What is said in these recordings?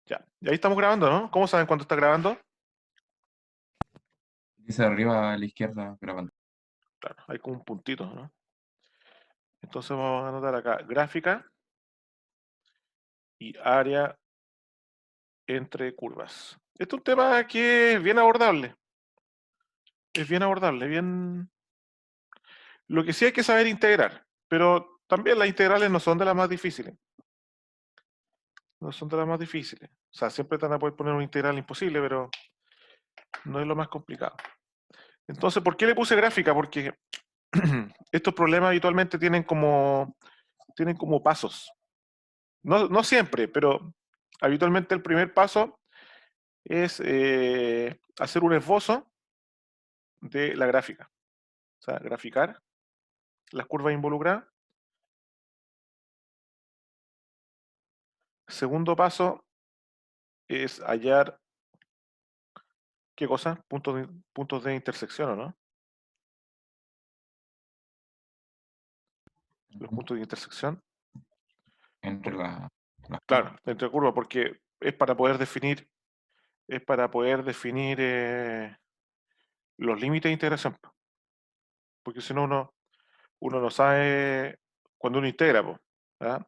Ya. Y ahí estamos grabando, ¿no? ¿Cómo saben cuándo está grabando? Dice arriba a la izquierda grabando. Claro, hay como un puntito, ¿no? Entonces vamos a anotar acá gráfica y área entre curvas. Este es un tema que es bien abordable. Es bien abordable, bien. Lo que sí hay que saber integrar, pero también las integrales no son de las más difíciles. No son de las más difíciles. O sea, siempre te van a poder poner una integral imposible, pero no es lo más complicado. Entonces, ¿por qué le puse gráfica? Porque estos problemas habitualmente tienen como pasos. No, no siempre, pero habitualmente el primer paso es hacer un esbozo de la gráfica. O sea, graficar las curvas involucradas. Segundo paso es hallar, ¿qué cosa? Puntos de intersección, ¿o no? Los Ujú. puntos de intersección. Entre las curvas. Claro, entre curvas, porque es para poder definir los límites de integración. Porque si no, uno no sabe cuando uno integra, po, ¿ah?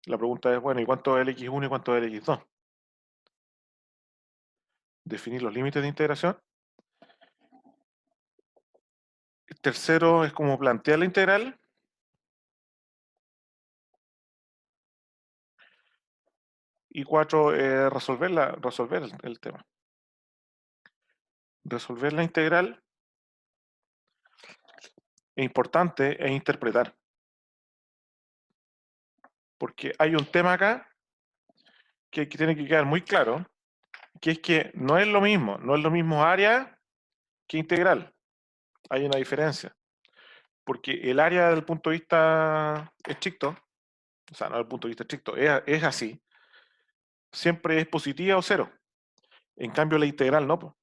La pregunta es, bueno, ¿y cuánto es el x1 y cuánto es el x2? Definir los límites de integración. El tercero es como plantear la integral. Y cuatro, resolver el tema. Resolver la integral es importante es interpretar. Porque hay un tema acá que tiene que quedar muy claro, que es que no es lo mismo área que integral. Hay una diferencia. Porque el área desde el punto de vista estricto, o sea, no desde el punto de vista estricto, es así, siempre es positiva o cero. En cambio, la integral no, po.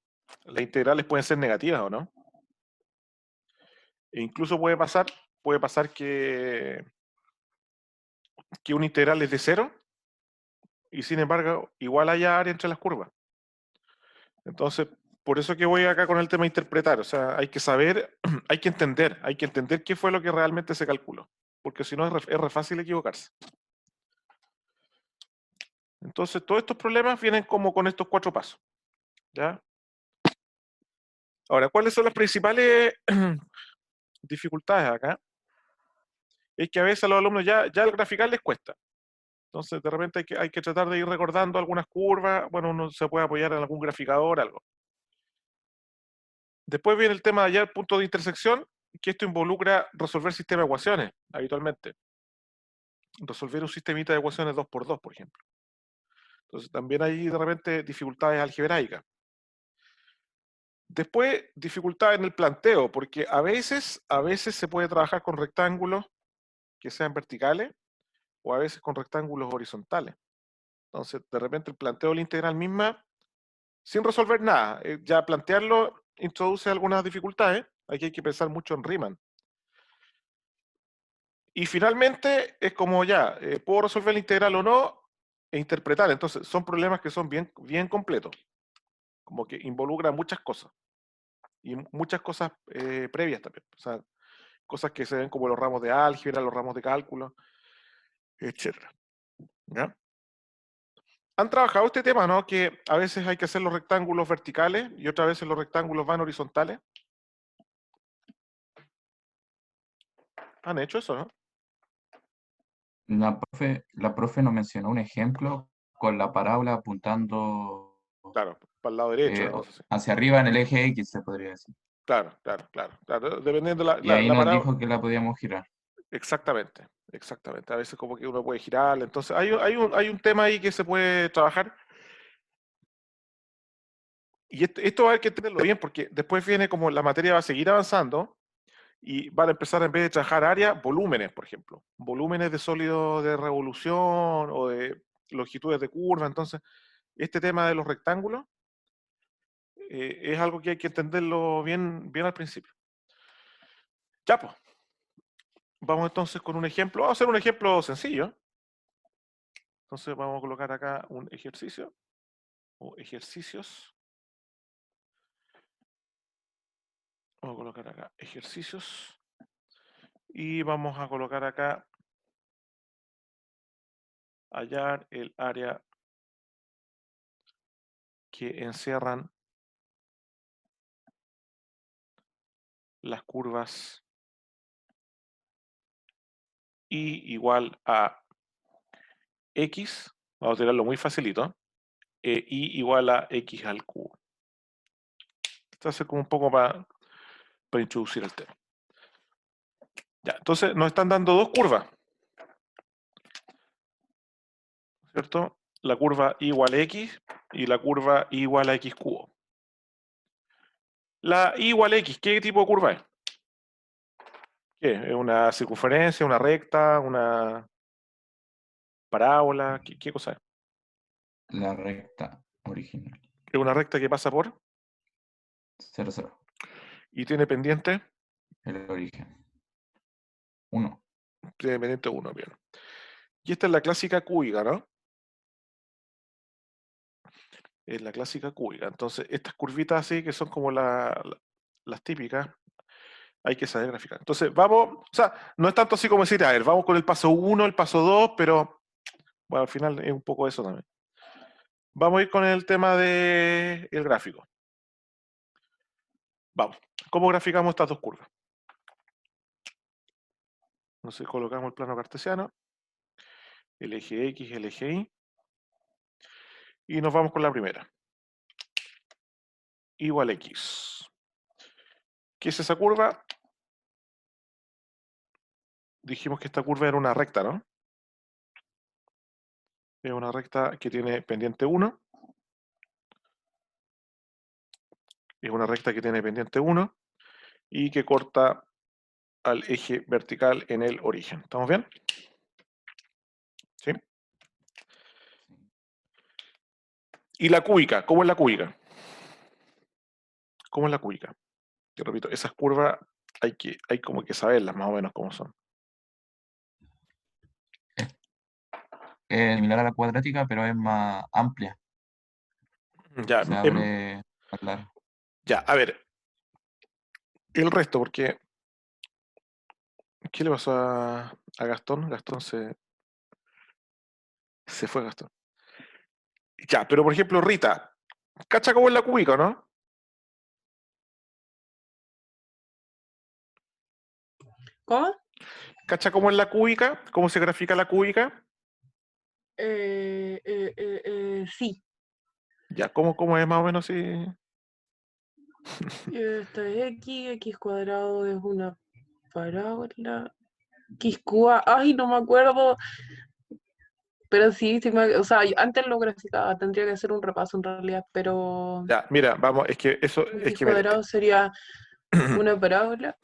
Las integrales pueden ser negativas o no. E incluso puede pasar que una integral es de cero y sin embargo igual haya área entre las curvas. Entonces, por eso que voy acá con el tema de interpretar, o sea, hay que saber, hay que entender qué fue lo que realmente se calculó, porque si no es re fácil equivocarse. Entonces, todos estos problemas vienen como con estos 4 pasos, ¿ya? Ahora, ¿cuáles son las principales dificultades acá? Es que a veces a los alumnos ya el graficar les cuesta. Entonces, de repente hay que tratar de ir recordando algunas curvas, bueno, uno se puede apoyar en algún graficador, algo. Después viene el tema de hallar puntos de intersección, que esto involucra resolver sistemas de ecuaciones, habitualmente. Resolver un sistemita de ecuaciones 2x2, por ejemplo. Entonces, también hay de repente dificultades algebraicas. Después, dificultades en el planteo, porque a veces se puede trabajar con rectángulos que sean verticales o a veces con rectángulos horizontales. Entonces, de repente el planteo de la integral misma, sin resolver nada, ya plantearlo introduce algunas dificultades. Aquí hay que pensar mucho en Riemann. Y finalmente es como ya, ¿puedo resolver la integral o no? E interpretar. Entonces, son problemas que son bien completos, como que involucran muchas cosas y muchas cosas previas también. O sea, cosas que se ven como los ramos de álgebra, los ramos de cálculo, etcétera. ¿Ya? Han trabajado este tema, ¿no? Que a veces hay que hacer los rectángulos verticales y otras veces los rectángulos van horizontales. Han hecho eso, ¿no? La profe nos mencionó un ejemplo con la parábola apuntando Claro, para el lado derecho, una cosa así. hacia arriba en el eje X, se podría decir. Claro. Dependiendo de Y ahí la nos parábola. dijo que la podíamos girar. Exactamente. A veces como que uno puede girar. Entonces, hay un tema ahí que se puede trabajar. Y esto hay que entenderlo bien porque después viene como la materia va a seguir avanzando y van a empezar en vez de trabajar áreas, volúmenes, por ejemplo. Volúmenes de sólido de revolución o de longitudes de curva. Entonces, este tema de los rectángulos es algo que hay que entenderlo bien al principio. Ya, pues, vamos entonces con un ejemplo. Vamos a hacer un ejemplo sencillo. Entonces vamos a colocar acá un ejercicio o ejercicios. Vamos a colocar acá ejercicios y vamos a colocar acá hallar el área que encierran las curvas y igual a x, vamos a tirarlo muy facilito, y igual a x al cubo. Esto hace como un poco para introducir el tema. Ya, entonces nos están dando dos curvas, ¿cierto? La curva y igual a x y la curva y igual a x cubo. La y igual a x, ¿qué tipo de curva es? ¿Qué? ¿Es una circunferencia, una recta, una parábola? ¿Qué cosa es? La recta original. Es una recta que pasa por 0, 0. y tiene pendiente, El origen. 1. tiene pendiente 1, bien. Y esta es la clásica cúbica, ¿no? Es la clásica cúbica. Entonces, estas curvitas así, que son como las típicas, hay que saber graficar. Entonces, vamos, o sea, no es tanto así como decir, a ver, vamos con el paso 1, el paso 2, pero bueno, al final es un poco eso también. Vamos a ir con el tema del gráfico. Vamos, ¿cómo graficamos estas dos curvas? Entonces, colocamos el plano cartesiano, el eje X, el eje Y, y nos vamos con la primera. Igual X. ¿Qué es esa curva? Dijimos que esta curva era una recta, ¿no? Es una recta que tiene pendiente 1. Es una recta que tiene pendiente 1 y que corta al eje vertical en el origen. ¿Estamos bien? ¿Sí? Y la cúbica, ¿cómo es la cúbica? ¿Cómo es la cúbica? Yo repito, esas curvas hay como que saberlas más o menos cómo son. Es similar a la cuadrática, pero es más amplia. Ya, Se abre más largo. ya, a ver, el resto, porque ¿qué le pasó a Gastón? Gastón se fue Gastón. Ya, pero por ejemplo, Rita, ¿cacha cómo es la cúbica, no? ¿Cómo? ¿Cacha cómo es la cúbica? ¿Cómo se grafica la cúbica? Sí. Ya, ¿cómo es más o menos así? Esto es x cuadrado es una parábola. X cuba, ay, no me acuerdo. Pero sí, o sea, antes lo graficaba, tendría que hacer un repaso en realidad, pero Ya, mira, vamos, es que eso, es x que mire, cuadrado sería una parábola.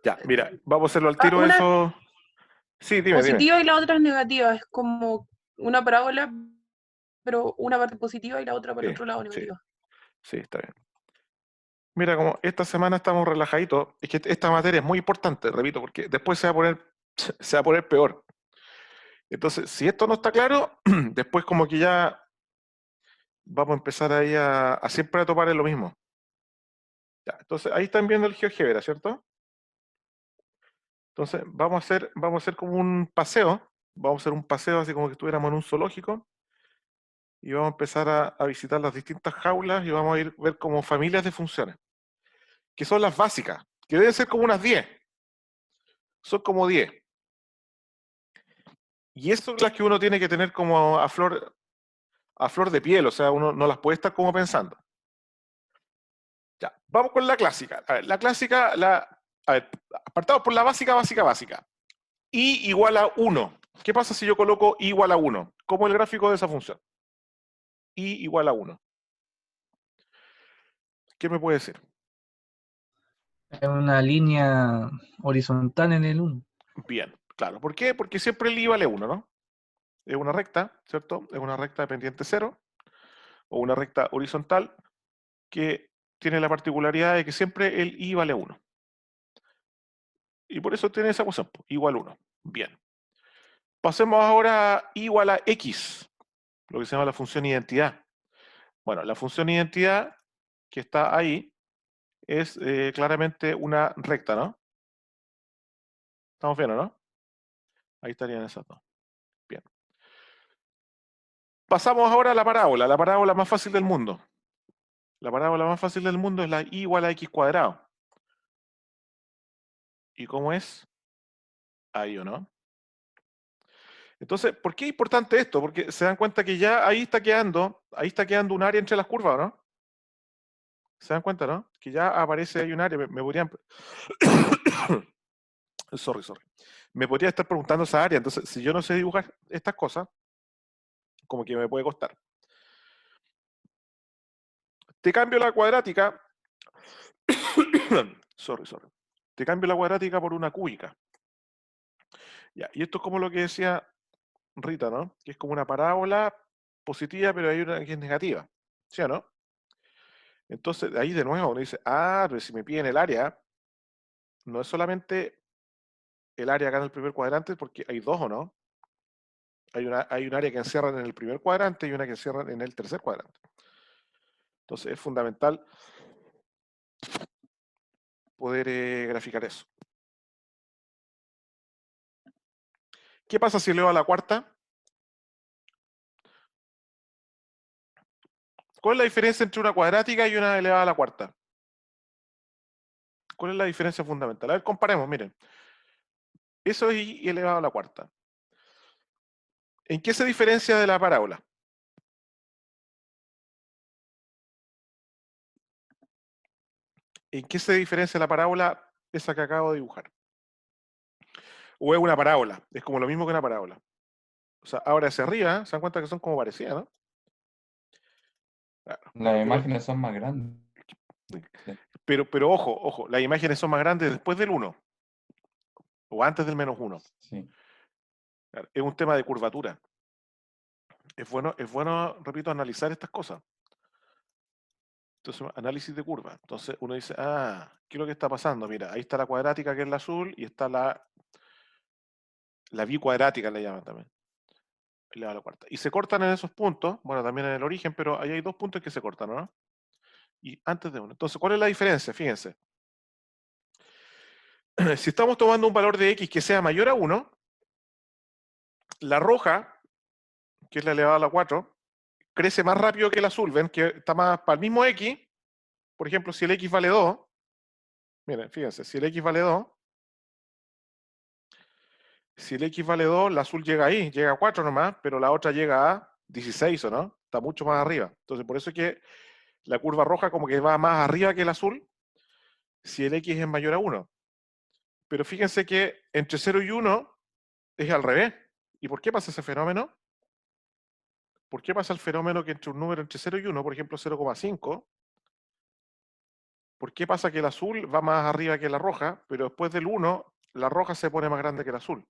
ya, mira, vamos a hacerlo al Ah, tiro una eso. Sí, dime. positiva y la otra es negativa. Es como una parábola, pero una parte positiva y la otra para Sí, el otro lado sí, negativa. sí, está bien. Mira, como esta semana estamos relajaditos, es que esta materia es muy importante, repito, porque después se va a poner peor. Entonces, si esto no está claro, después como que ya vamos a empezar ahí a siempre a topar en lo mismo. Ya, entonces, ahí están viendo el GeoGebra, ¿cierto? Entonces, vamos a hacer como un paseo, vamos a hacer un paseo así como que estuviéramos en un zoológico, y vamos a empezar a visitar las distintas jaulas y vamos a ir a ver como familias de funciones, que son las básicas, que deben ser como unas 10. Son como 10. Y esas son las que uno tiene que tener como a flor de piel, o sea, uno no las puede estar como pensando. Ya, vamos con la clásica. A ver, la clásica, a ver, apartamos por la básica. Y igual a 1. ¿Qué pasa si yo coloco y igual a 1? ¿Cómo es el gráfico de esa función? Y igual a 1. ¿Qué me puede decir? Es una línea horizontal en el 1. Bien, claro. ¿Por qué? Porque siempre el i vale 1, ¿no? Es una recta, ¿cierto? Es una recta de pendiente 0 o una recta horizontal que tiene la particularidad de que siempre el i vale 1. Y por eso tiene esa ecuación, igual 1. Bien. Pasemos ahora a igual a X, lo que se llama la función identidad. Bueno, la función identidad que está ahí es claramente una recta, ¿no? ¿Estamos bien, o no? Ahí estarían esas dos. Bien. Pasamos ahora a la parábola más fácil del mundo. La parábola más fácil del mundo es la y igual a x cuadrado. ¿Y cómo es? Ahí, ¿o no? Entonces, ¿por qué es importante esto? Porque se dan cuenta que ya ahí está quedando un área entre las curvas, ¿o no? ¿Se dan cuenta, no? Que ya aparece ahí un área. Me podrían... sorry. Me podría estar preguntando esa área. Entonces, si yo no sé dibujar estas cosas, como que me puede costar. Te cambio la cuadrática. sorry. Te cambio la cuadrática por una cúbica. Ya, y esto es como lo que decía Rita, ¿no? Que es como una parábola positiva, pero hay una que es negativa. ¿Sí o no? Entonces, ahí de nuevo uno dice, pero si me piden el área, no es solamente el área acá en el primer cuadrante, porque hay dos, ¿o no? Hay un área que encierran en el primer cuadrante y una que encierran en el tercer cuadrante. Entonces, es fundamental poder graficar eso. ¿Qué pasa si elevo a la cuarta? ¿Cuál es la diferencia entre una cuadrática y una elevada a la cuarta? ¿Cuál es la diferencia fundamental? A ver, comparemos, miren. Eso es y elevado a la cuarta. ¿En qué se diferencia de la parábola? ¿En qué se diferencia la parábola esa que acabo de dibujar? ¿O es una parábola? Es como lo mismo que una parábola. O sea, ahora hacia arriba, ¿se dan cuenta que son como parecidas, no? Claro, Las imágenes son más grandes. pero ojo, las imágenes son más grandes después del 1 o antes del -1. Sí. Claro, es un tema de curvatura. Es bueno, repito, analizar estas cosas. Entonces, análisis de curva. Entonces uno dice, ¿qué es lo que está pasando? Mira, ahí está la cuadrática que es la azul y está la bicuadrática, le llaman también. Le da la cuarta. Y se cortan en esos puntos, bueno, también en el origen, pero ahí hay dos puntos que se cortan, ¿no? Y antes de uno. Entonces, ¿cuál es la diferencia? Fíjense. Si estamos tomando un valor de x que sea mayor a 1, la roja, que es la elevada a la 4, crece más rápido que el azul. ¿Ven? Que está más para el mismo x. Por ejemplo, si el x vale 2, miren, fíjense, si el x vale 2, la azul llega ahí, llega a 4 nomás, pero la otra llega a 16, ¿o no? Está mucho más arriba. Entonces, por eso es que la curva roja como que va más arriba que el azul si el x es mayor a 1. Pero fíjense que entre 0 y 1 es al revés. ¿Y por qué pasa ese fenómeno? ¿Por qué pasa el fenómeno que entre un número entre 0 y 1, por ejemplo 0,5? ¿Por qué pasa que el azul va más arriba que la roja, pero después del 1 la roja se pone más grande que el azul?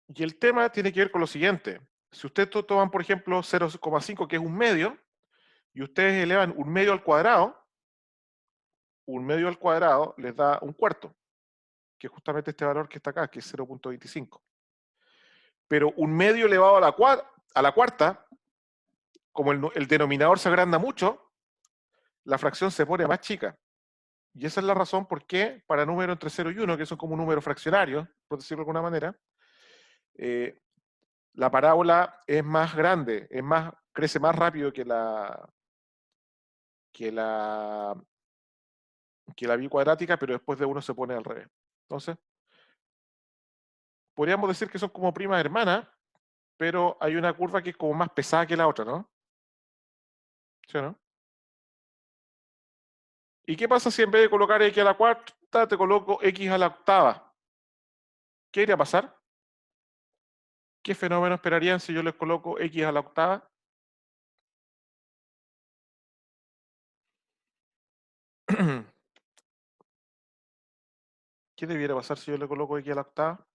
Y el tema tiene que ver con lo siguiente. Si ustedes toman, por ejemplo, 0,5, que es un medio, y ustedes elevan un medio al cuadrado les da un cuarto, que es justamente este valor que está acá, que es 0,25. Pero un medio elevado a la cuarta, como el denominador se agranda mucho, la fracción se pone más chica. Y esa es la razón por qué para números entre 0 y 1, que son como números fraccionarios, por decirlo de alguna manera, la parábola es más grande, crece más rápido que la bicuadrática, pero después de 1 se pone al revés. Entonces, podríamos decir que son como primas hermanas, pero hay una curva que es como más pesada que la otra, ¿no? ¿Sí o no? ¿Y qué pasa si en vez de colocar x a la cuarta, te coloco x a la octava? ¿Qué iría a pasar? ¿Qué fenómeno esperarían si yo les coloco x a la octava? ¿Qué debiera pasar si yo le coloco x a la octava?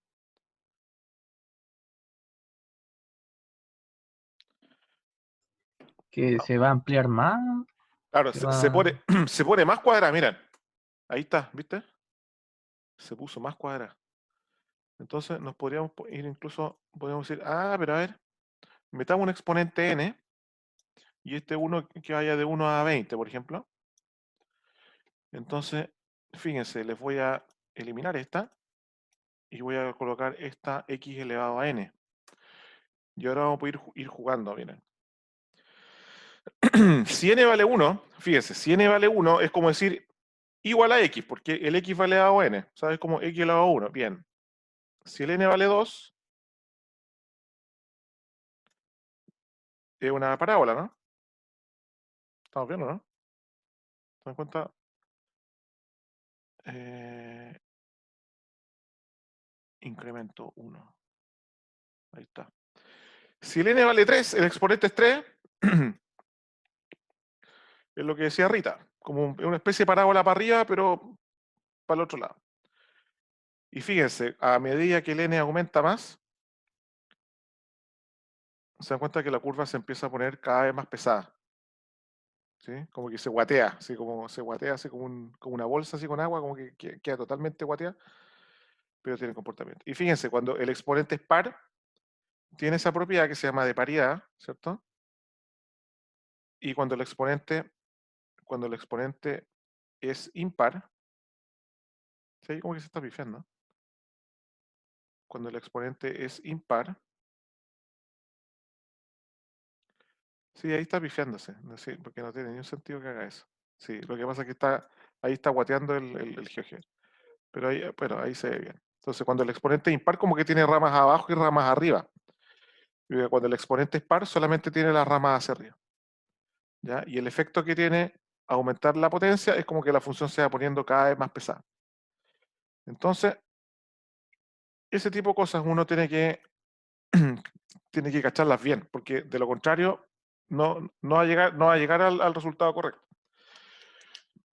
Que se va a ampliar más. Claro, se pone más cuadrada, miren. Ahí está, ¿viste? Se puso más cuadrada. Entonces nos podríamos ir incluso, podríamos decir, pero a ver, metamos un exponente n, y este 1 que vaya de 1 a 20, por ejemplo. Entonces, fíjense, les voy a eliminar esta, y voy a colocar esta x elevado a n. Y ahora vamos a poder ir jugando, miren. Si n vale 1, fíjense, si n vale 1 es como decir igual a x, porque el x vale elevado a n, ¿sabes? Como x elevado a 1, bien. Si el n vale 2, es una parábola, ¿no? ¿Estamos viendo, no? ¿Se dan cuenta? Incremento 1. Ahí está. Si el n vale 3, el exponente es 3, es lo que decía Rita, como una especie de parábola para arriba, pero para el otro lado. Y fíjense, a medida que el n aumenta más, se dan cuenta que la curva se empieza a poner cada vez más pesada. ¿Sí? Como que se guatea, así como se guatea, así como una bolsa así con agua, como que queda totalmente guateada, pero tiene comportamiento. Y fíjense, cuando el exponente es par, tiene esa propiedad que se llama de paridad, ¿cierto? Y cuando el exponente es impar, ¿sí? Como que se está pifiando. Cuando el exponente es impar, sí, ahí está pifiándose, no sé, porque no tiene ningún sentido que haga eso. Sí, lo que pasa es que ahí está guateando el GeoGebra. Pero ahí se ve bien. Entonces, cuando el exponente es impar, como que tiene ramas abajo y ramas arriba. Y cuando el exponente es par, solamente tiene las ramas hacia arriba. ¿Ya? Y el efecto que tiene aumentar la potencia es como que la función se va poniendo cada vez más pesada. Entonces, ese tipo de cosas uno tiene que cacharlas bien, porque de lo contrario no va a llegar al resultado correcto.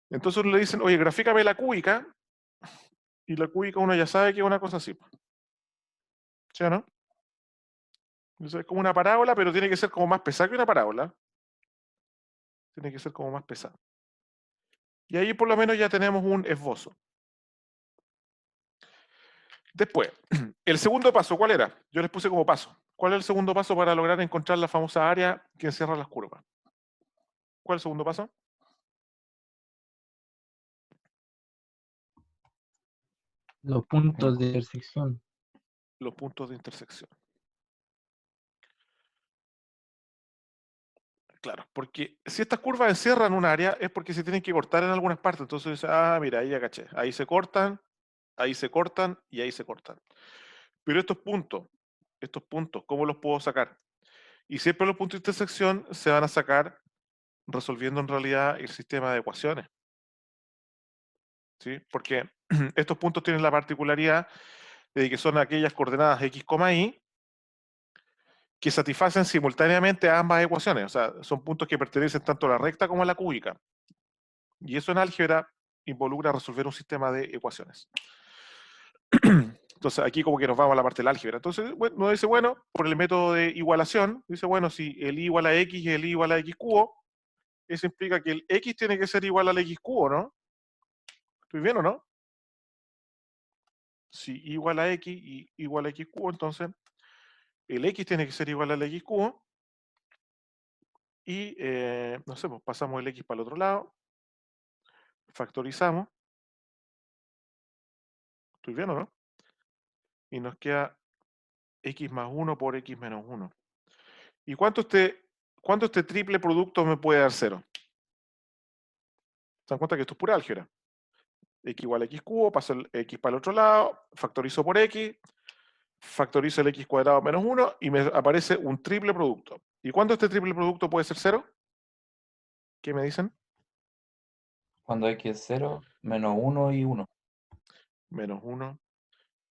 Entonces le dicen, oye, grafícame la cúbica, y la cúbica uno ya sabe que es una cosa así. ¿Sí o no? Entonces, es como una parábola, pero tiene que ser como más pesada que una parábola. Tiene que ser como más pesada. Y ahí por lo menos ya tenemos un esbozo. Después, el segundo paso, ¿cuál era? Yo les puse como paso. ¿Cuál es el segundo paso para lograr encontrar la famosa área que encierra las curvas? ¿Cuál es el segundo paso? Los puntos de intersección. Los puntos de intersección. Claro, porque si estas curvas encierran un área es porque se tienen que cortar en algunas partes. Entonces, mira, ahí ya caché. Ahí se cortan y ahí se cortan. Pero estos puntos, ¿cómo los puedo sacar? Y siempre los puntos de intersección se van a sacar resolviendo en realidad el sistema de ecuaciones. ¿Sí? Porque estos puntos tienen la particularidad de que son aquellas coordenadas x, y que satisfacen simultáneamente a ambas ecuaciones. O sea, son puntos que pertenecen tanto a la recta como a la cúbica. Y eso en álgebra involucra resolver un sistema de ecuaciones. Entonces aquí como que nos vamos a la parte del álgebra. Entonces bueno, nos dice, bueno, por el método de igualación, dice, bueno, si el y igual a x y el y igual a x cubo, eso implica que el x tiene que ser igual al x cubo, ¿no? ¿Estoy bien o no? Si y igual a x y igual a x cubo, entonces el x tiene que ser igual al x cubo. Y, no sé, pues pasamos el x para el otro lado, factorizamos, ¿estoy bien o no? Y nos queda x más 1 por x menos 1. ¿Y cuánto este triple producto me puede dar 0? ¿Se dan cuenta que esto es pura álgebra? X igual a x cubo, paso el x para el otro lado, factorizo por x, factorizo el x cuadrado menos 1 y me aparece un triple producto. ¿Y cuánto este triple producto puede ser 0? ¿Qué me dicen? Cuando x es 0, menos 1 y 1. Menos 1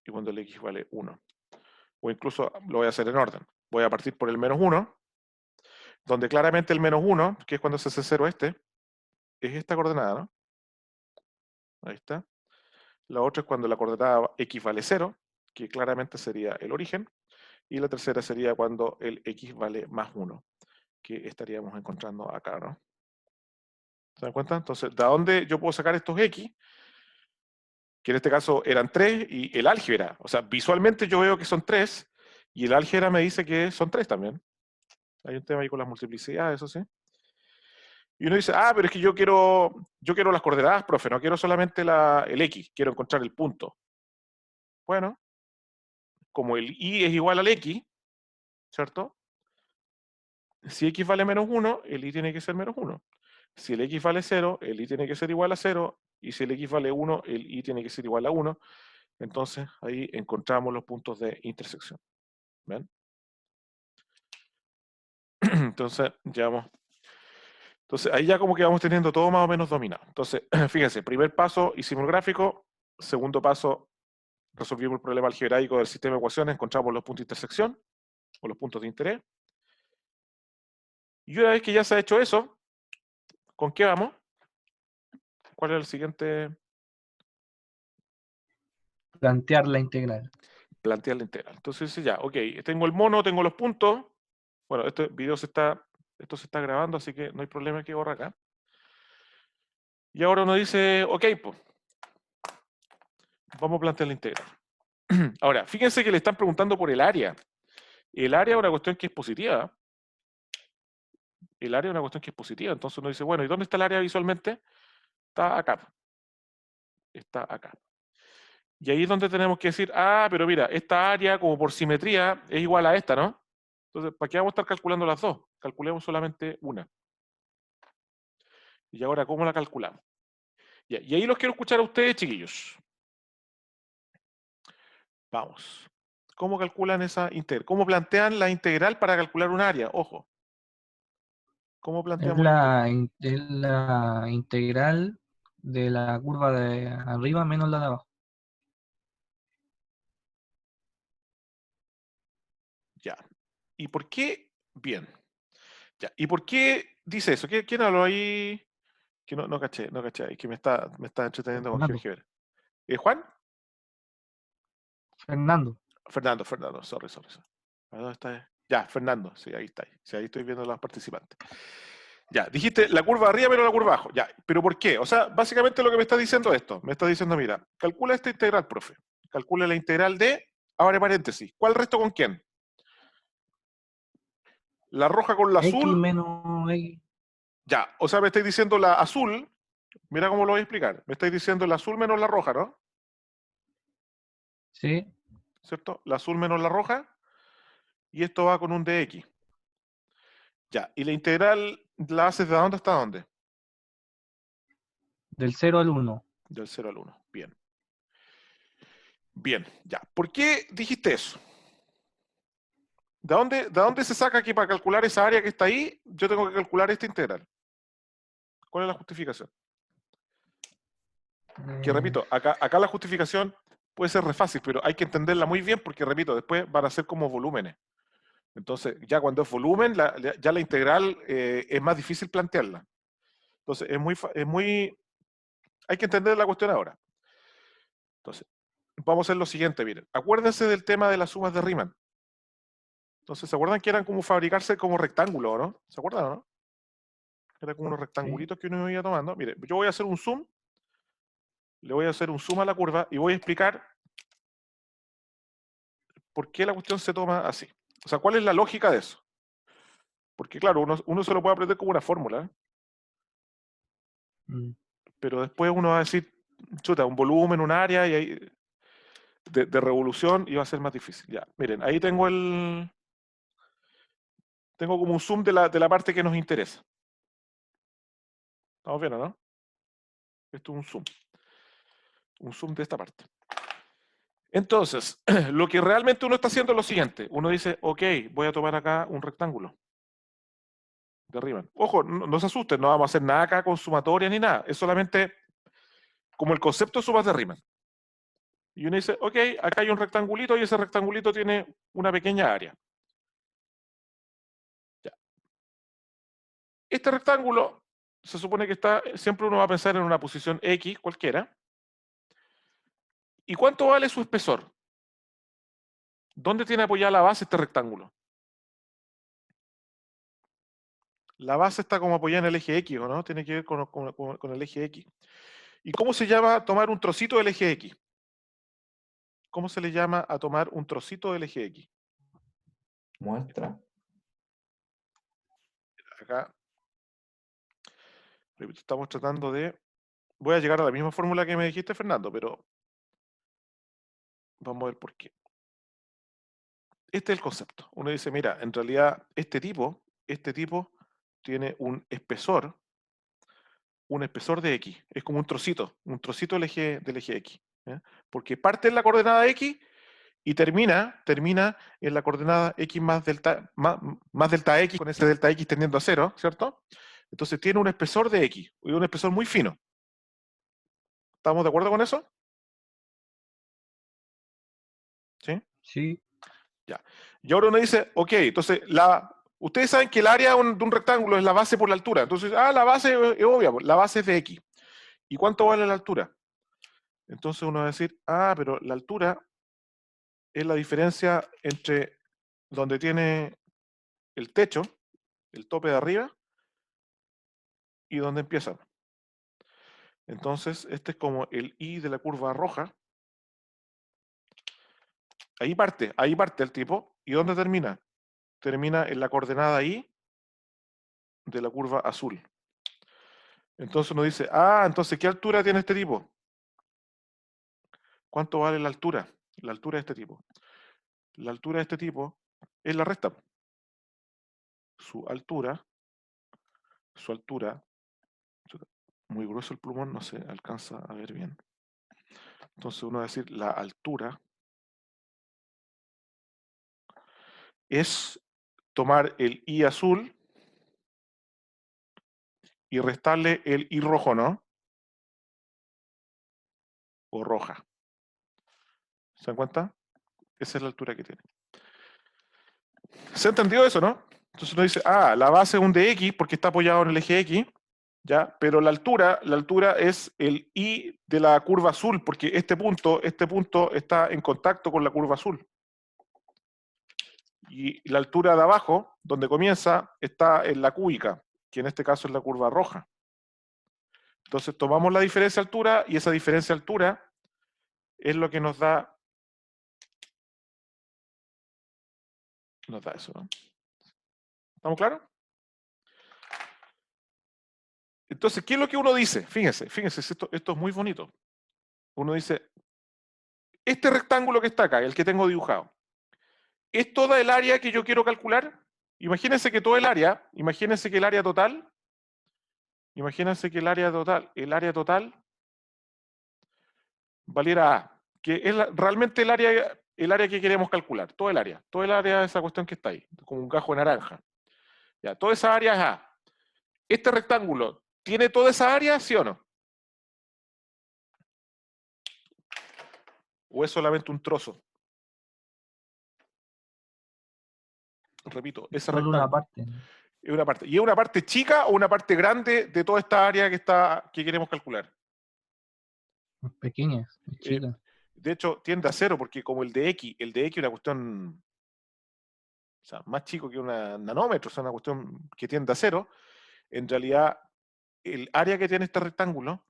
y cuando el x vale 1. O incluso lo voy a hacer en orden. Voy a partir por el menos 1, donde claramente el menos 1, que es cuando se hace 0 es esta coordenada, ¿no? Ahí está. La otra es cuando la coordenada x vale 0, que claramente sería el origen. Y la tercera sería cuando el x vale más 1, que estaríamos encontrando acá, ¿no? ¿Se dan cuenta? Entonces, ¿de dónde yo puedo sacar estos x? que en este caso eran 3, y el álgebra, o sea, visualmente yo veo que son 3, y el álgebra me dice que son 3 también. Hay un tema ahí con las multiplicidades, eso sí. Y uno dice, pero es que yo quiero las coordenadas, profe, no quiero solamente el X, quiero encontrar el punto. Bueno, como el Y es igual al X, ¿cierto? Si X vale menos 1, el Y tiene que ser menos 1. Si el X vale 0, el Y tiene que ser igual a 0. Y si el X vale 1, el Y tiene que ser igual a 1. Entonces, ahí encontramos los puntos de intersección. ¿Ven? Entonces, ahí ya como que vamos teniendo todo más o menos dominado. Entonces, fíjense, primer paso hicimos el gráfico. Segundo paso, resolvimos el problema algebraico del sistema de ecuaciones, encontramos los puntos de intersección o los puntos de interés. Y una vez que ya se ha hecho eso, ¿con qué vamos? ¿Cuál es el siguiente? Plantear la integral. Plantear la integral. Entonces ya, ok, tengo el mono, tengo los puntos. Bueno, este video esto se está grabando, así que no hay problema que borra acá. Y ahora uno dice, ok, pues, vamos a plantear la integral. Ahora, fíjense que le están preguntando por el área. El área es una cuestión que es positiva. El área es una cuestión que es positiva. Entonces uno dice, bueno, ¿y dónde está el área visualmente? Está acá. Está acá. Y ahí es donde tenemos que decir, pero mira, esta área como por simetría es igual a esta, ¿no? Entonces, ¿para qué vamos a estar calculando las dos? Calculemos solamente una. Y ahora, ¿cómo la calculamos? Ya, y ahí los quiero escuchar a ustedes, chiquillos. Vamos. ¿Cómo calculan esa integral? ¿Cómo plantean la integral para calcular un área? Ojo. ¿Cómo Es planteamos la integral? es la integral de la curva de arriba menos la de abajo. Ya. ¿Y por qué? Bien. Ya. ¿Y por qué dice eso? ¿Quién habló ahí? Que no caché. Es que me está entreteniendo con Fernando. GeoGebra. ¿Juan? Fernando. Fernando, sorry. ¿Dónde está? Ya, Fernando, sí, ahí está. Sí, ahí estoy viendo a los participantes. Ya, dijiste la curva arriba pero la curva abajo. Ya, ¿pero por qué? O sea, básicamente lo que me está diciendo esto, me está diciendo, mira, calcula esta integral, profe. Calcula la integral de, abre paréntesis, ¿cuál resto con quién? La roja con la X azul. menos X. Ya, o sea, me estáis diciendo la azul, mira cómo lo voy a explicar. Me estáis diciendo la azul menos la roja, ¿no? Sí, ¿Cierto? La azul menos la roja, y esto va con un dx. Ya, y la integral la haces de dónde hasta dónde? del 0 al 1. Del 0 al 1. Bien. Bien, ya. ¿Por qué dijiste eso? ¿De dónde se saca que para calcular esa área que está ahí, yo tengo que calcular esta integral? ¿Cuál es la justificación? Que repito, acá la justificación puede ser re fácil, pero hay que entenderla muy bien porque, repito, después van a ser como volúmenes. Entonces, ya cuando es volumen, ya la integral es más difícil plantearla. Entonces, hay que entender la cuestión ahora. Entonces, vamos a hacer lo siguiente, miren. Acuérdense del tema de las sumas de Riemann. Entonces, ¿se acuerdan que eran como fabricarse como rectángulos, no? ¿Se acuerdan, no? Era como unos rectangulitos que uno iba tomando. Mire, yo voy a hacer un zoom, le voy a hacer un zoom a la curva y voy a explicar por qué la cuestión se toma así. O sea, ¿cuál es la lógica de eso? Porque claro, uno se lo puede aprender como una fórmula, pero después uno va a decir, chuta, un volumen, un área y ahí, de revolución y va a ser más difícil. Ya, miren, ahí tengo como un zoom de la parte que nos interesa. ¿Estamos viendo, no? Esto es un zoom. Un zoom de esta parte. Entonces, lo que realmente uno está haciendo es lo siguiente. Uno dice, ok, voy a tomar acá un rectángulo de Riemann. Ojo, no se asusten, no vamos a hacer nada acá con sumatoria ni nada. Es solamente como el concepto de sumas de Riemann. Y uno dice, ok, acá hay un rectangulito y ese rectangulito tiene una pequeña área. Ya. Este rectángulo se supone que siempre uno va a pensar en una posición X cualquiera. ¿Y cuánto vale su espesor? ¿Dónde tiene apoyada la base este rectángulo? La base está como apoyada en el eje X, ¿o no? Tiene que ver con el eje X. ¿Y cómo se llama tomar un trocito del eje X? ¿Cómo se le llama a tomar un trocito del eje X? Muestra. Acá, repito, estamos tratando de... Voy a llegar a la misma fórmula que me dijiste, Fernando, pero vamos a ver por qué. Este es el concepto. Uno dice, mira, en realidad este tipo tiene un espesor de X. Es como un trocito del eje X. ¿Ya? Porque parte en la coordenada X y termina en la coordenada X más delta X, con ese delta X tendiendo a 0, ¿cierto? Entonces tiene un espesor de X, y un espesor muy fino. ¿Estamos de acuerdo con eso? ¿Sí? Sí, Ya. Y ahora uno dice, ok, entonces ustedes saben que el área de un rectángulo es la base por la altura. Entonces, la base es obvia, la base es de X. ¿Y cuánto vale la altura? Entonces uno va a decir, pero la altura es la diferencia entre donde tiene el techo, el tope de arriba, y donde empieza. Entonces, este es como el I de la curva roja. Ahí parte el tipo. ¿Y dónde termina? Termina en la coordenada I de la curva azul. Entonces uno dice, entonces, ¿qué altura tiene este tipo? ¿Cuánto vale la altura? La altura de este tipo. La altura de este tipo es la recta. Su altura, muy grueso el plumón, no se alcanza a ver bien. Entonces uno va a decir, la altura es tomar el I azul y restarle el I rojo, ¿no? O roja. ¿Se dan cuenta? Esa es la altura que tiene. ¿Se ha entendido eso, no? Entonces uno dice, la base es un de X porque está apoyado en el eje X, ¿ya? Pero la altura es el I de la curva azul, porque este punto está en contacto con la curva azul. Y la altura de abajo, donde comienza, está en la cúbica, que en este caso es la curva roja. Entonces tomamos la diferencia de altura y esa diferencia de altura es lo que nos da eso, ¿no? ¿Estamos claros? Entonces, ¿qué es lo que uno dice? Fíjense, esto es muy bonito. Uno dice, este rectángulo que está acá, el que tengo dibujado, ¿es toda el área que yo quiero calcular? Imagínense que todo el área, imagínense que el área total valiera A, que es realmente el área que queremos calcular, todo el área de esa cuestión que está ahí, como un gajo de naranja. Ya, toda esa área es A. ¿Este rectángulo tiene toda esa área, sí o no? ¿O es solamente un trozo? Repito, ese solo una rectángulo parte. es una parte. ¿Y es una parte chica o una parte grande de toda esta área que queremos calcular? Pequeña, chica. De hecho, tiende a 0 porque como el de X es una cuestión, o sea, más chico que una nanómetro, o sea, una cuestión que tiende a 0, en realidad el área que tiene este rectángulo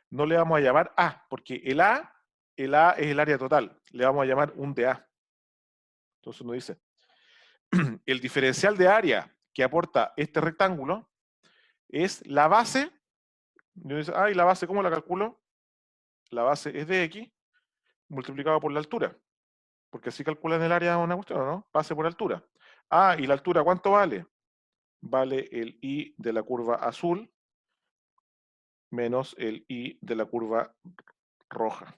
no le vamos a llamar A, porque el A es el área total, le vamos a llamar un de A. Entonces uno dice, el diferencial de área que aporta este rectángulo es la base. Y uno dice, ¿y la base cómo la calculo? La base es de X multiplicado por la altura. Porque así calculan el área de una cuestión, ¿no? Base por altura. ¿Y la altura cuánto vale? Vale el I de la curva azul menos el I de la curva roja.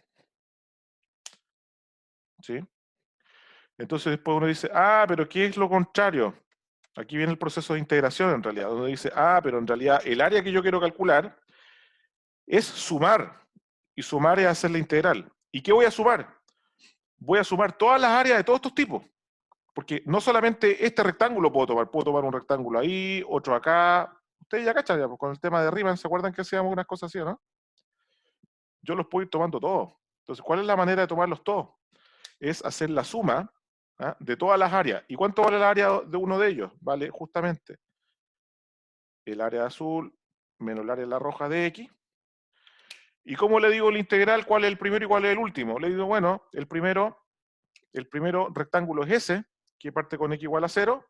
¿Sí? Entonces después uno dice, pero ¿qué es lo contrario? Aquí viene el proceso de integración en realidad. Uno dice, pero en realidad el área que yo quiero calcular es sumar. Y sumar es hacer la integral. ¿Y qué voy a sumar? Voy a sumar todas las áreas de todos estos tipos. Porque no solamente este rectángulo puedo tomar un rectángulo ahí, otro acá. Ustedes ya cachan, pues, con el tema de Riemann, ¿se acuerdan que hacíamos unas cosas así, no? Yo los puedo ir tomando todos. Entonces, ¿cuál es la manera de tomarlos todos? Es hacer la suma de todas las áreas. ¿Y cuánto vale el área de uno de ellos? Vale justamente el área azul menos el área de la roja de X. ¿Y cómo le digo el integral? ¿Cuál es el primero y cuál es el último? Le digo, bueno, el primero rectángulo es ese, que parte con x igual a 0,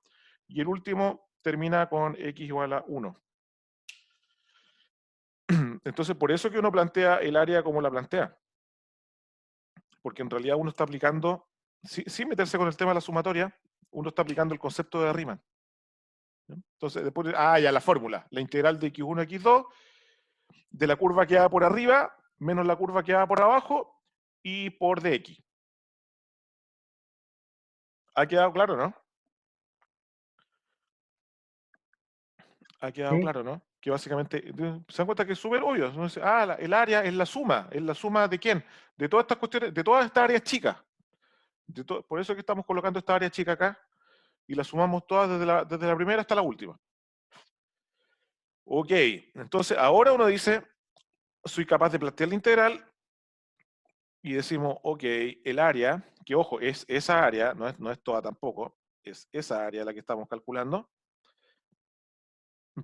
y el último termina con x igual a 1. Entonces, por eso que uno plantea el área como la plantea. Porque en realidad uno está aplicando, sin meterse con el tema de la sumatoria, uno está aplicando el concepto de Riemann. Entonces, después, ya la fórmula, la integral de x1 a x2, de la curva que va por arriba, menos la curva que va por abajo, y por dx. ¿Ha quedado claro, no? Ha quedado Sí. claro, ¿no? Que básicamente, se dan cuenta que es súper obvio. Uno dice, el área es la suma de quién? De todas estas cuestiones, de todas estas áreas chicas. Por eso que estamos colocando esta área chica acá, y la sumamos todas desde la primera hasta la última. Ok, entonces ahora uno dice, soy capaz de plantear la integral, y decimos, ok, el área, que ojo, es esa área, no es toda tampoco, es esa área la que estamos calculando,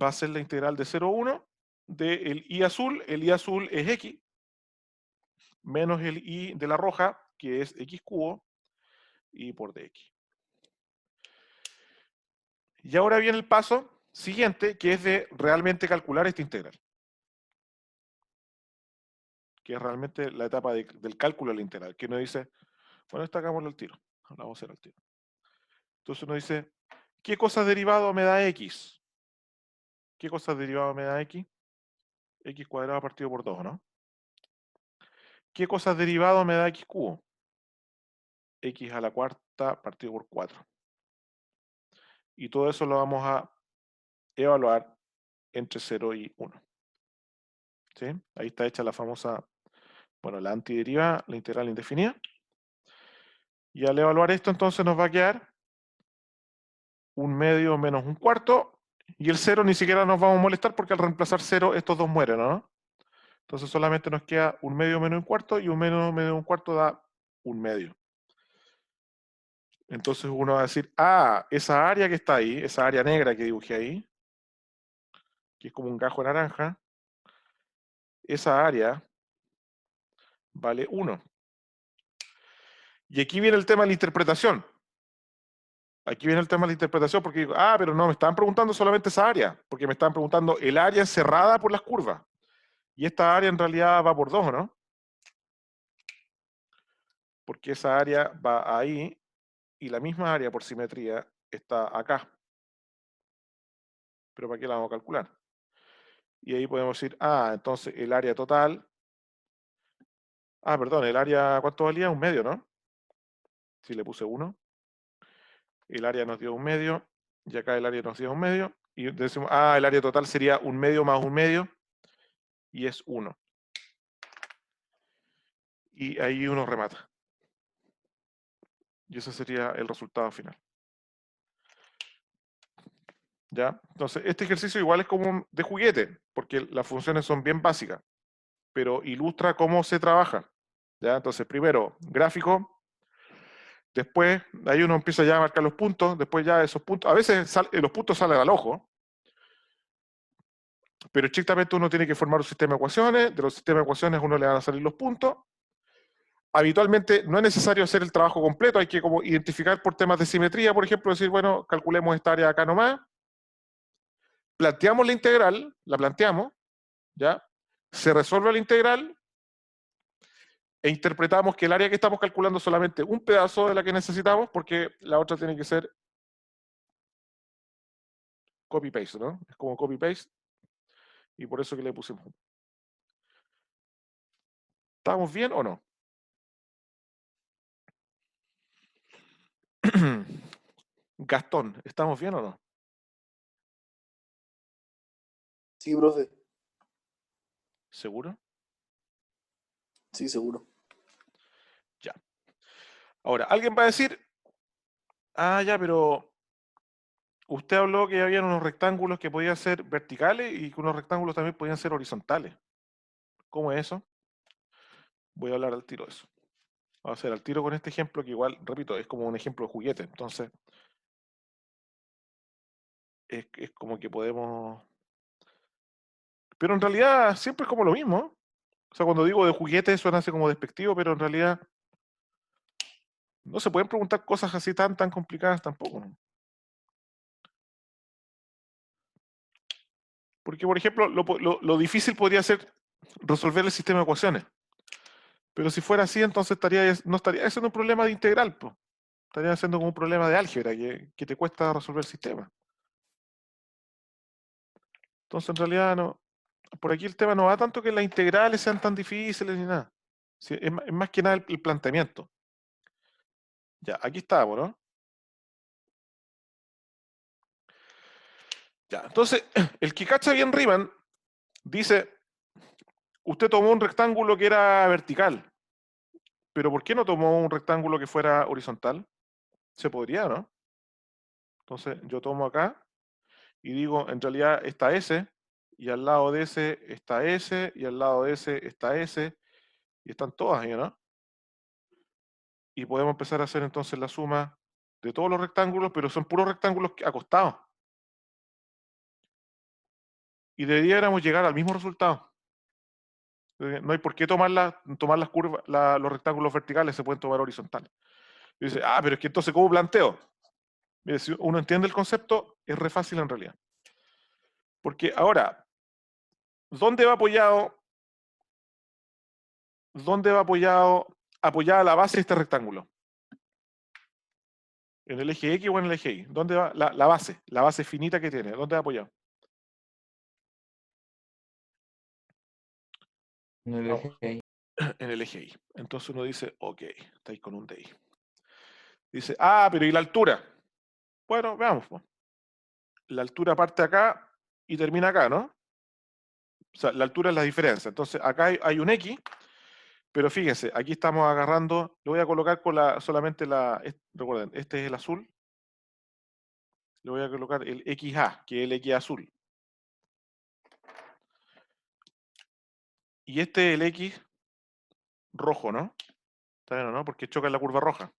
va a ser la integral de 0 a 1 del i azul. El i azul es x, menos el i de la roja, que es x cubo, y por dx. Y ahora viene el paso siguiente, que es de realmente calcular esta integral, que es realmente la etapa del cálculo de la integral, que uno dice, bueno, esta hagámoslo al tiro, la vamos a hacer al tiro. Entonces uno dice, ¿qué cosa derivado me da x? ¿Qué cosa derivado me da x? X cuadrado partido por 2, ¿no? ¿Qué cosa derivado me da x cubo? X a la cuarta partido por 4. Y todo eso lo vamos a evaluar entre 0 y 1. ¿Sí? Ahí está hecha la famosa, bueno, la antideriva, la integral indefinida. Y al evaluar esto, entonces nos va a quedar 1/2 menos 1/4. Y el 0 ni siquiera nos vamos a molestar porque al reemplazar 0 estos dos mueren, ¿no? Entonces solamente nos queda 1/2 menos 1/4 y 1/2 menos 1/4 da 1/2. Entonces uno va a decir, esa área que está ahí, esa área negra que dibujé ahí, que es como un gajo naranja, esa área vale 1. Y aquí viene el tema de la interpretación. Aquí viene el tema de la interpretación porque digo, pero no, me estaban preguntando solamente esa área, porque me estaban preguntando el área cerrada por las curvas. Y esta área en realidad va por 2, ¿no? Porque esa área va ahí y la misma área por simetría está acá. Pero ¿para qué la vamos a calcular? Y ahí podemos decir, entonces el área total, perdón, el área, ¿cuánto valía? 1/2, ¿no? Si le puse 1. El área nos dio 1/2, y acá el área nos dio 1/2, y decimos, el área total sería 1/2 más 1/2, y es 1. Y ahí uno remata. Y ese sería el resultado final. ¿Ya? Entonces, este ejercicio igual es como de juguete, porque las funciones son bien básicas, pero ilustra cómo se trabaja. ¿Ya? Entonces, primero, gráfico, después, ahí uno empieza ya a marcar los puntos, después ya esos puntos, a veces los puntos salen al ojo, pero estrictamente uno tiene que formar un sistema de ecuaciones, de los sistemas de ecuaciones uno le van a salir los puntos. Habitualmente no es necesario hacer el trabajo completo, hay que como identificar por temas de simetría, por ejemplo, decir, bueno, calculemos esta área acá nomás, planteamos la integral, la planteamos, ¿ya? Se resuelve la integral e interpretamos que el área que estamos calculando es solamente un pedazo de la que necesitamos porque la otra tiene que ser copy-paste, ¿no? Es como copy-paste y por eso que le pusimos. ¿Estamos bien o no? Gastón, ¿estamos bien o no? Sí, profe. ¿Seguro? Sí, seguro. Ya. Ahora, alguien va a decir, ya, pero usted habló que había unos rectángulos que podían ser verticales y que unos rectángulos también podían ser horizontales. ¿Cómo es eso? Voy a hablar al tiro de eso. Vamos a hacer al tiro con este ejemplo que igual, repito, es como un ejemplo de juguete. Entonces, es como que podemos... Pero en realidad siempre es como lo mismo. sea, cuando digo de juguete suena así como despectivo, pero en realidad no se pueden preguntar cosas así tan complicadas tampoco, ¿no? Porque, por ejemplo, lo difícil podría ser resolver el sistema de ecuaciones. Pero si fuera así, entonces no estaría siendo un problema de integral, pues. Estaría siendo como un problema de álgebra que te cuesta resolver el sistema. Entonces, en realidad, no, por aquí el tema no va tanto que las integrales sean tan difíciles ni nada. Sí, es más que nada el planteamiento. Ya, aquí estamos, ¿no? Ya, entonces, el que cacha bien Riemann dice, usted tomó un rectángulo que era vertical, pero ¿por qué no tomó un rectángulo que fuera horizontal? Se podría, ¿no? Entonces, yo tomo acá y digo, en realidad está S, y al lado de S está S, y al lado de S está S, y están todas ahí, ¿no? Y podemos empezar a hacer entonces la suma de todos los rectángulos, pero son puros rectángulos acostados. Y debiéramos llegar al mismo resultado. No hay por qué tomar las curvas, los rectángulos verticales, se pueden tomar horizontales. Y dice, pero es que entonces, ¿cómo planteo? Mire, si uno entiende el concepto, es re fácil en realidad. Porque ahora, ¿dónde va apoyada la base de este rectángulo? ¿En el eje X o en el eje Y? ¿Dónde va la base finita que tiene? ¿Dónde va apoyado? En el Vamos. eje Y. En el eje Y. Entonces uno dice, ok, estáis con un DI. Dice, pero ¿y la altura? Bueno, veamos. Po. La altura parte acá y termina acá, ¿no? O sea, la altura es la diferencia. Entonces acá hay un X, pero fíjense, aquí estamos agarrando, lo voy a colocar con solamente recuerden, este es el azul. Le voy a colocar el XA, que es el X azul. Y este es el X rojo, ¿no? ¿Está bien o no? Porque choca en la curva roja.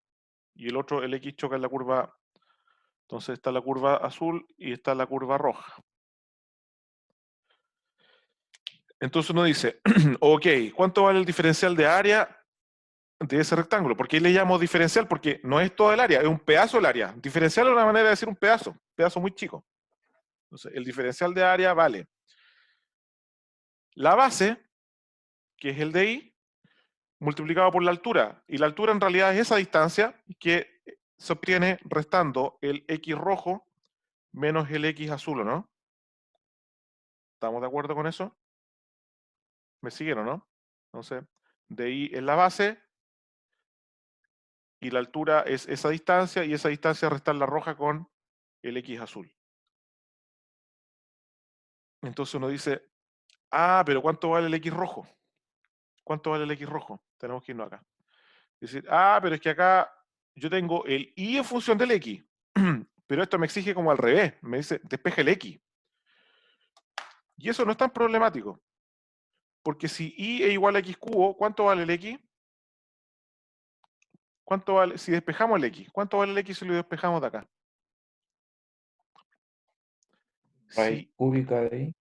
Y el otro, el X, choca en la curva. Entonces está la curva azul y está la curva roja. Entonces uno dice, ok, ¿cuánto vale el diferencial de área de ese rectángulo? ¿Por qué le llamo diferencial? Porque no es todo el área, es un pedazo del área. Diferencial es una manera de decir un pedazo muy chico. Entonces, el diferencial de área vale la base, que es el de I, multiplicado por la altura. Y la altura en realidad es esa distancia que se obtiene restando el X rojo menos el X azul, ¿no? ¿Estamos de acuerdo con eso? ¿Me siguen o no? Entonces, de I es la base y la altura es esa distancia y esa distancia restar la roja con el X azul. Entonces uno dice, pero ¿cuánto vale el X rojo? ¿Cuánto vale el X rojo? Tenemos que irnos acá. Decir, pero es que acá yo tengo el Y en función del X, pero esto me exige como al revés, me dice, despeja el X. Y eso no es tan problemático, porque si Y es igual a X cubo, ¿cuánto vale el X? ¿Cuánto vale, si despejamos el X, cuánto vale el X si lo despejamos de acá? Raíz Si cúbica de Y.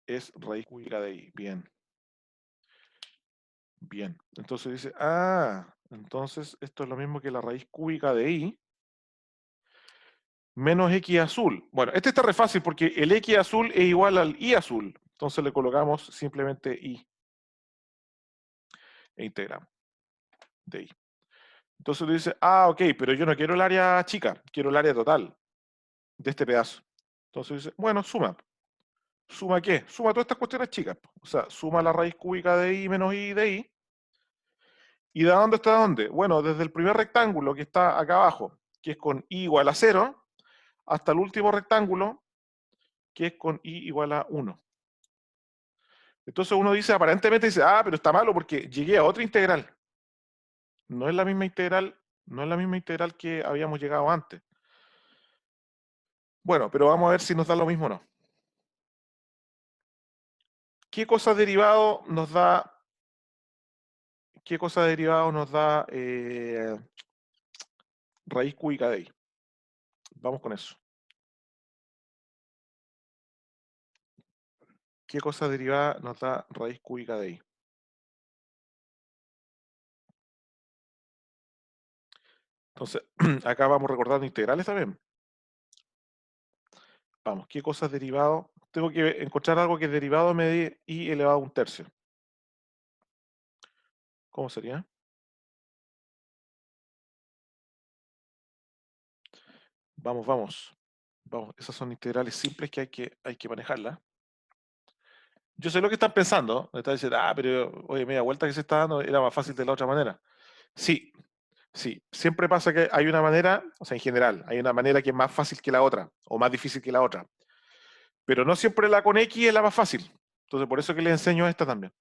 es raíz cúbica de Y, bien. Bien, entonces dice, entonces esto es lo mismo que la raíz cúbica de Y menos X azul. Bueno, este está re fácil porque el X azul es igual al Y azul. Entonces le colocamos simplemente Y e integramos de Y. Entonces tú dices, ok, pero yo no quiero el área chica, quiero el área total de este pedazo. Entonces dice, bueno, suma. ¿Suma qué? Suma todas estas cuestiones chicas. O sea, suma la raíz cúbica de Y menos Y de Y. ¿Y de dónde está dónde? Bueno, desde el primer rectángulo que está acá abajo, que es con Y igual a 0, hasta el último rectángulo, que es con Y igual a 1. Entonces uno dice, aparentemente dice, pero está malo porque llegué a otra integral. No es la misma integral, no es la misma integral que habíamos llegado antes. Bueno, pero vamos a ver si nos da lo mismo o no. ¿Qué cosa derivado nos da? ¿Qué cosa derivado nos da raíz cúbica de Y? Vamos con eso. ¿Qué cosa derivada nos da raíz cúbica de i? Entonces, acá vamos recordando integrales también. Vamos, ¿qué cosa es derivado? Tengo que encontrar algo que es derivado de i elevado a un tercio. ¿Cómo sería? Vamos, vamos. Vamos, esas son integrales simples que hay que manejarlas. Yo sé lo que están pensando. Me están diciendo, pero oye, media vuelta que se está dando era más fácil de la otra manera. Sí, sí. Siempre pasa que hay una manera, o sea, en general, hay una manera que es más fácil que la otra, o más difícil que la otra. Pero no siempre la con X es la más fácil. Entonces, por eso que les enseño esta también.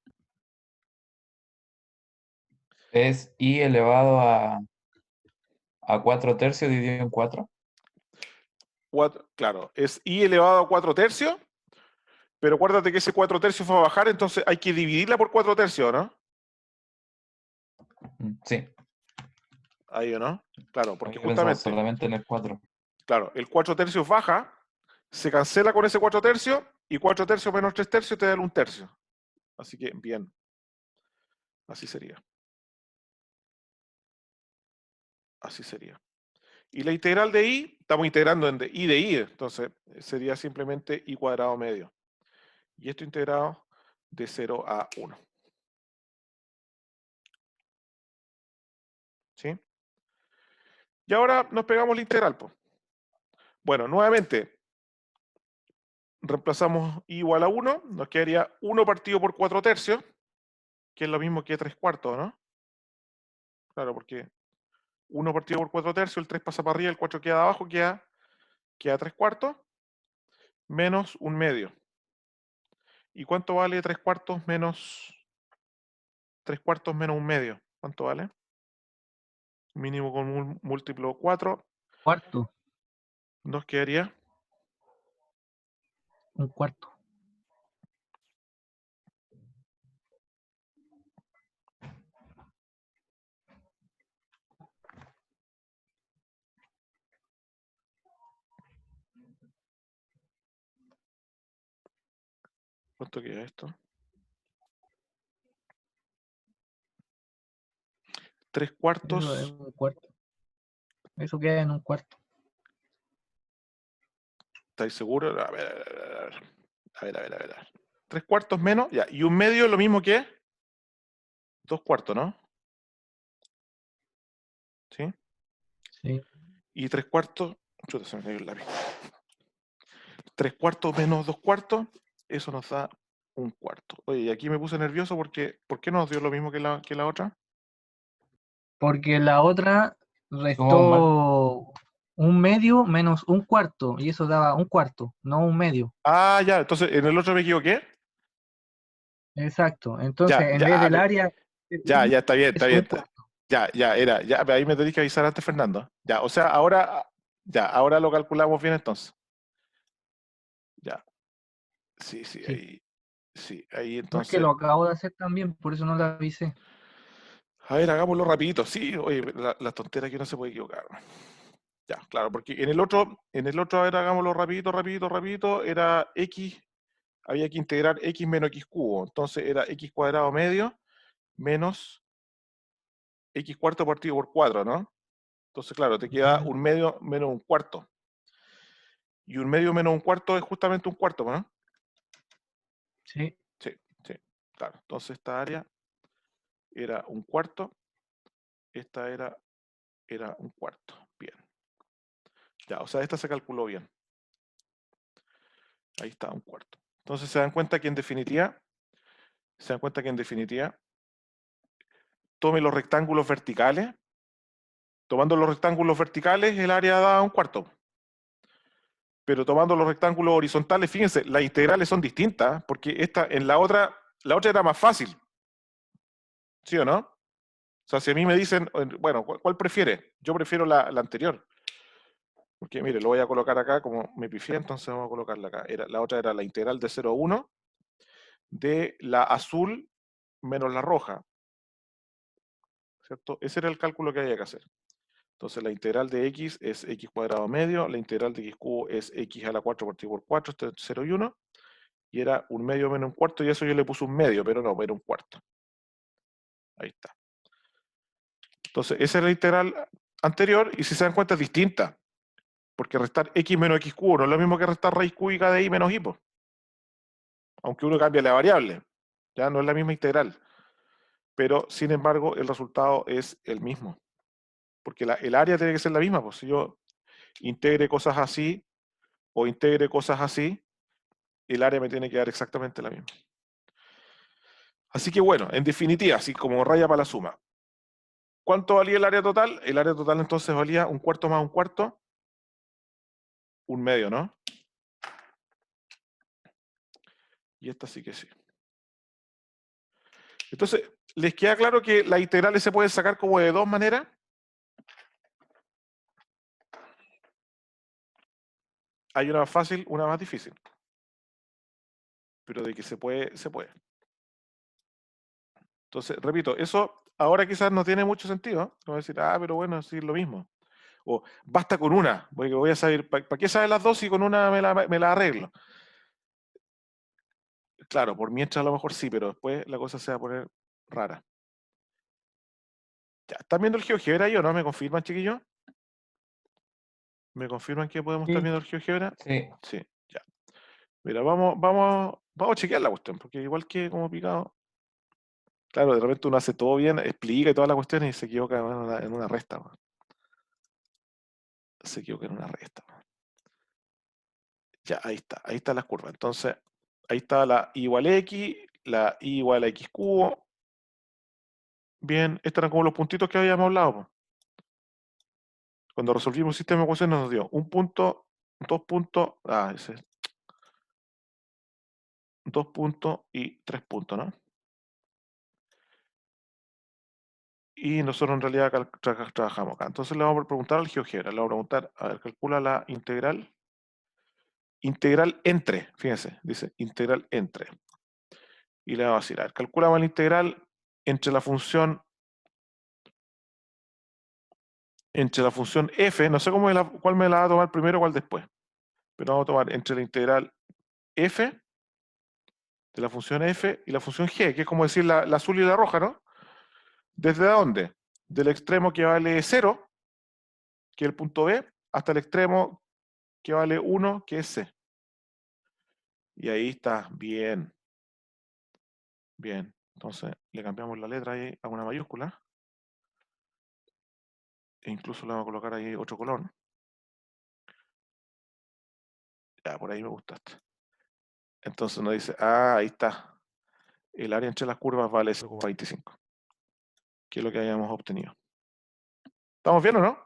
Es i elevado a 4 tercios dividido en 4. Claro, es i elevado a 4 tercios, pero acuérdate que ese 4 tercios va a bajar, entonces hay que dividirla por 4 tercios, ¿no? Sí, Ahí, ¿o no? Claro, porque había pensado justamente, solamente en el 4. claro, el 4 tercios baja, se cancela con ese 4 tercios, y 4 tercios menos 3 tercios te da el 1 tercio. Así que, bien. Así sería. Así sería. Y la integral de i, estamos integrando en i de i, entonces sería simplemente i cuadrado medio. Y esto integrado de 0 a 1. ¿Sí? Y ahora nos pegamos la integral, pues. Bueno, nuevamente, reemplazamos i igual a 1, nos quedaría 1 partido por 4 tercios, que es lo mismo que 3 cuartos, ¿no? Claro, porque 1 partido por 4 tercios, el 3 pasa para arriba, el 4 queda abajo, queda 3 cuartos, menos 1 medio. ¿Y cuánto vale 3 cuartos menos 1 medio? ¿Cuánto vale? Mínimo con un múltiplo 4, Cuarto, nos quedaría un cuarto. ¿cuánto queda esto? 3 Eso es cuartos, un cuarto. Eso queda en un cuarto. ¿estáis seguros? A ver, a ver, a ver, a ver. 3 cuartos menos, ya, y 1 medio es lo mismo que 2 cuartos, ¿no? ¿Sí? Sí. Y 3 cuartos, chuta, se me cayó el lápiz. 3 cuartos menos 2 cuartos, eso nos da 1 cuarto. Oye, y aquí me puse nervioso porque, ¿por qué nos dio lo mismo que la otra? Porque la otra Sumamos mal. restó un medio menos un cuarto, y eso daba un cuarto, no un medio. Ah, ya, entonces en el otro me equivoqué. Exacto. Entonces, Ya, en vez ya, del área, ya, ya, está bien, está es un bien. cuarto. Ya, ya, ya, pero ahí me tenéis que avisar antes, Fernando. Ya, o sea, ahora lo calculamos bien entonces. Ya, sí, Sí. ahí No es que entonces. lo acabo de hacer también, por eso no lo avisé. A ver, hagámoslo rapidito. Sí, oye, la tontera que no se puede equivocar. Ya, claro, porque en el otro, a ver, hagámoslo rapidito, rapidito, rapidito, era x, había que integrar x menos x cubo. Entonces era x cuadrado medio menos x cuarto partido por 4, ¿no? Entonces, claro, te queda Ya. 1 medio menos 1 cuarto. Y 1 medio menos 1 cuarto es justamente 1 cuarto, ¿no? Sí. Sí, sí, claro. Entonces esta área era 1 cuarto, esta era 1 cuarto. Bien. Ya, o sea, esta se calculó bien. Ahí está, 1 cuarto. Entonces se dan cuenta que en definitiva, tome los rectángulos verticales. Tomando los rectángulos verticales, el área da 1 cuarto. Pero tomando los rectángulos horizontales, fíjense, las integrales son distintas, porque esta en la otra era más fácil. ¿Sí o no? O sea, si a mí me dicen, bueno, ¿cuál prefiere? Yo prefiero la anterior. Porque, mire, lo voy a colocar acá como me pifié, entonces vamos a colocarla acá. La otra era la integral de 0 a 1 de la azul menos la roja. ¿Cierto? Ese era el cálculo que había que hacer. Entonces la integral de x es x cuadrado medio, la integral de x cubo es x a la 4 partido por 4, esto es 0 y 1. y era 1/2 menos 1/4, y eso yo le puse 1/2, pero no, era 1/4. Ahí está. Entonces, esa es la integral anterior, y si se dan cuenta es distinta, porque restar x menos x cubo no es lo mismo que restar raíz cúbica de y menos y, po. Aunque uno cambie la variable, ya no es la misma integral. Pero, sin embargo, el resultado es el mismo, porque el área tiene que ser la misma, pues si yo integre cosas así o integre cosas así, el área me tiene que dar exactamente la misma. Así que bueno, en definitiva, así como raya para la suma. ¿Cuánto valía el área total? El área total entonces valía 1/4 más 1/4, 1/2, ¿no? Y esta sí que sí. Entonces, ¿les queda claro que las integrales se pueden sacar como de dos maneras? Hay una más fácil, una más difícil. Pero de que se puede, se puede. Entonces, repito, eso ahora quizás no tiene mucho sentido. ¿No? Voy a decir, pero bueno, sí es lo mismo. O basta con una, porque voy a saber, ¿para qué saber las dos si con una me la arreglo? Claro, por mientras a lo mejor sí, pero después la cosa se va a poner rara. Ya, ¿están viendo el GeoGebra ahí o no? ¿Me confirman, chiquillos? ¿Me confirman que podemos estar Sí. viendo el GeoGebra? Sí. Sí, ya. Mira, vamos a chequear la cuestión, porque igual que como picado, claro, de repente uno hace todo bien, explica y toda la cuestión y se equivoca en una resta. Man. Se equivoca en una resta. Man. Ya, ahí está las curvas. Entonces, ahí está la y igual a x, la y igual a x cubo. Bien, estos eran como los puntitos que habíamos hablado. Po. Cuando resolvimos el sistema de ecuaciones nos dio un punto, 2 puntos, ese, 2 puntos y 3 puntos, ¿no? Y nosotros en realidad trabajamos acá. Entonces le vamos a preguntar al GeoGebra, le vamos a preguntar, a ver, calcula la integral. Integral entre, fíjense, dice integral entre. Y le vamos a decir, a ver, calculamos la integral entre la función f, no sé cuál me la va a tomar primero o cuál después, pero vamos a tomar entre la integral f de la función f y la función g, que es como decir la azul y la roja, ¿no? ¿Desde dónde? Del extremo que vale 0, que es el punto B, hasta el extremo que vale 1, que es C. Y ahí está, bien. Bien, entonces le cambiamos la letra ahí a una mayúscula. E incluso le vamos a colocar ahí otro color. Ya, por ahí me gustaste. Entonces nos dice, ahí está. El área entre las curvas vale 0,25. Que es lo que habíamos obtenido. ¿Estamos bien o no?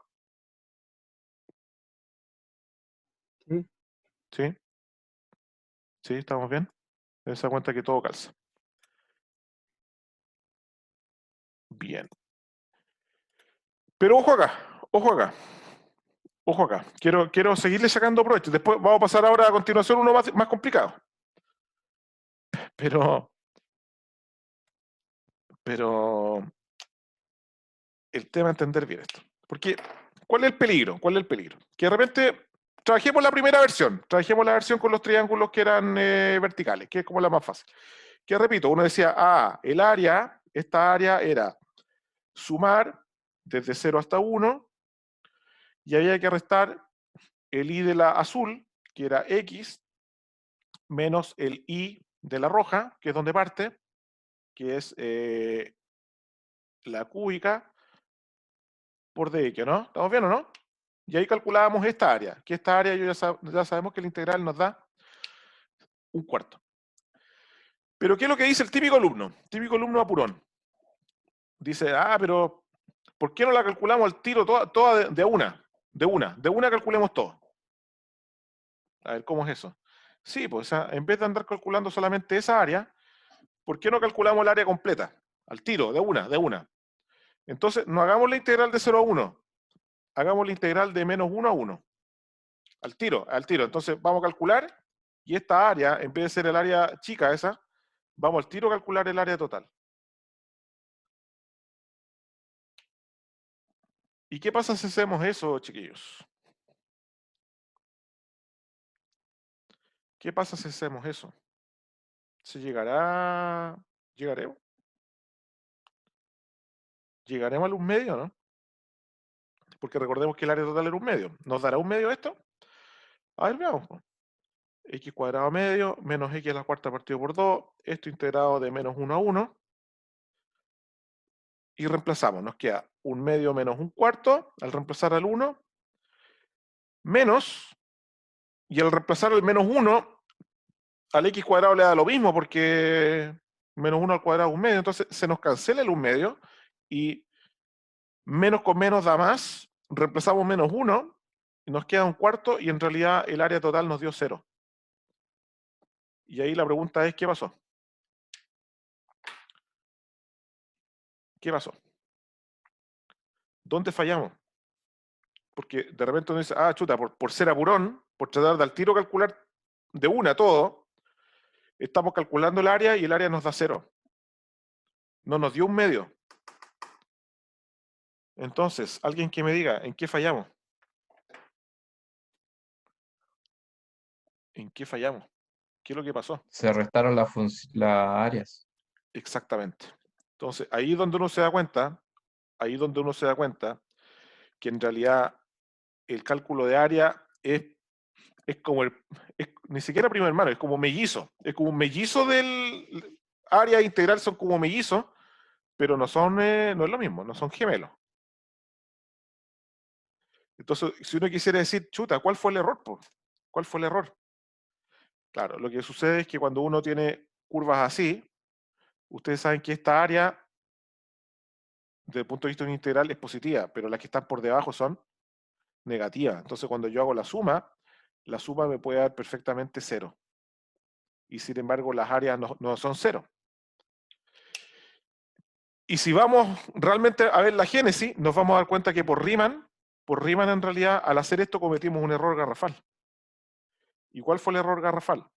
Sí. Sí. Sí, estamos bien. Se da cuenta que todo calza. Bien. Pero ojo acá, ojo acá. Ojo acá. Quiero seguirle sacando provecho. Después vamos a pasar ahora a continuación uno más complicado. Pero el tema es entender bien esto. Porque, ¿cuál es el peligro? ¿Cuál es el peligro? Que de repente trabajemos la primera versión, trabajemos la versión con los triángulos que eran verticales, que es como la más fácil. Que repito, uno decía, el área, esta área era sumar desde 0 hasta 1 y había que restar el i de la azul, que era x, menos el i de la roja, que es donde parte, que es la cúbica, por dx, ¿no? ¿Estamos bien o no? Y ahí calculábamos esta área, que esta área ya sabemos que la integral nos da 1/4. Pero ¿qué es lo que dice el típico alumno? Típico alumno apurón. Dice, pero ¿por qué no la calculamos al tiro toda de una? De una calculemos todo. A ver, ¿cómo es eso? Sí, pues en vez de andar calculando solamente esa área, ¿por qué no calculamos el área completa? Al tiro, de una. Entonces, no hagamos la integral de 0 a 1, hagamos la integral de menos 1 a 1. Al tiro. Entonces, vamos a calcular, y esta área, en vez de ser el área chica esa, vamos al tiro a calcular el área total. ¿Y qué pasa si hacemos eso, chiquillos? ¿Qué pasa si hacemos eso? ¿Se llegará? ¿Llegaremos? ¿Llegaremos al 1/2, no? Porque recordemos que el área total era 1/2. ¿Nos dará 1/2 esto? A ver, veamos. X cuadrado medio menos X a la cuarta partido por 2. Esto integrado de menos 1 a 1. Y reemplazamos. Nos queda 1/2 menos 1/4 al reemplazar al 1. Menos. Y al reemplazar el menos 1, al X cuadrado le da lo mismo porque menos 1 al cuadrado es 1/2. Entonces se nos cancela el 1/2 y menos con menos da más. Reemplazamos menos 1 y nos queda 1/4 y en realidad el área total nos dio 0. Y ahí la pregunta es, ¿qué pasó? ¿Qué pasó? ¿Dónde fallamos? Porque de repente uno dice, chuta, por ser apurón, por tratar de al tiro calcular de una todo, estamos calculando el área y el área nos da 0. No nos dio 1/2. Entonces, alguien que me diga, ¿en qué fallamos? ¿En qué fallamos? ¿Qué es lo que pasó? Se restaron las áreas. Exactamente. Entonces, ahí es donde uno se da cuenta, que en realidad el cálculo de área es como ni siquiera primo hermano, es como mellizo. Es como un mellizo del área integral, son como mellizos, pero no es lo mismo, no son gemelos. Entonces, si uno quisiera decir, chuta, ¿cuál fue el error? ¿Cuál fue el error? Claro, lo que sucede es que cuando uno tiene curvas así, ustedes saben que esta área, desde el punto de vista de un integral, es positiva, pero las que están por debajo son negativas. Entonces, cuando yo hago la suma me puede dar perfectamente 0. Y sin embargo, las áreas no son 0. Y si vamos realmente a ver la génesis, nos vamos a dar cuenta que por Riemann en realidad, al hacer esto cometimos un error garrafal. ¿Y cuál fue el error garrafal?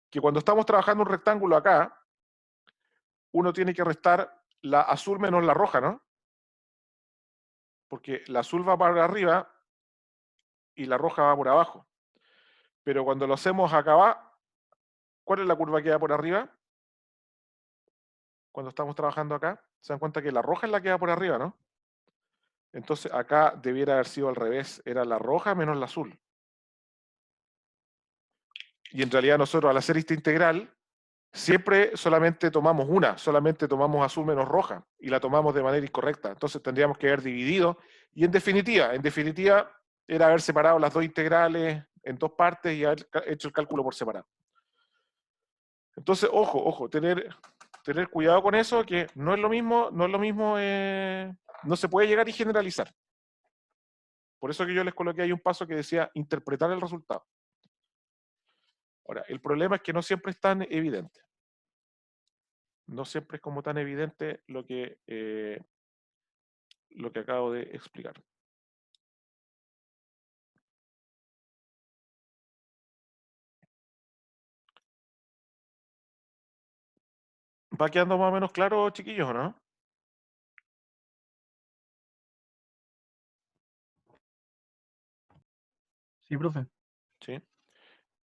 Que cuando estamos trabajando un rectángulo acá, uno tiene que restar la azul menos la roja, ¿no? Porque la azul va para arriba y la roja va por abajo. Pero cuando lo hacemos acá va, ¿cuál es la curva que va por arriba? Cuando estamos trabajando acá, se dan cuenta que la roja es la que va por arriba, ¿no? Entonces acá debiera haber sido al revés, era la roja menos la azul. Y en realidad nosotros al hacer esta integral, siempre solamente tomamos una, solamente tomamos azul menos roja y la tomamos de manera incorrecta. Entonces tendríamos que haber dividido y en definitiva era haber separado las dos integrales en dos partes y haber hecho el cálculo por separado. Entonces, ojo, tener cuidado con eso, que no es lo mismo, no se puede llegar y generalizar. Por eso que yo les coloqué ahí un paso que decía interpretar el resultado. Ahora, el problema es que no siempre es tan evidente. No siempre es como tan evidente lo que acabo de explicar. ¿Va quedando más o menos claro, chiquillos, o no? Sí, profe. Sí.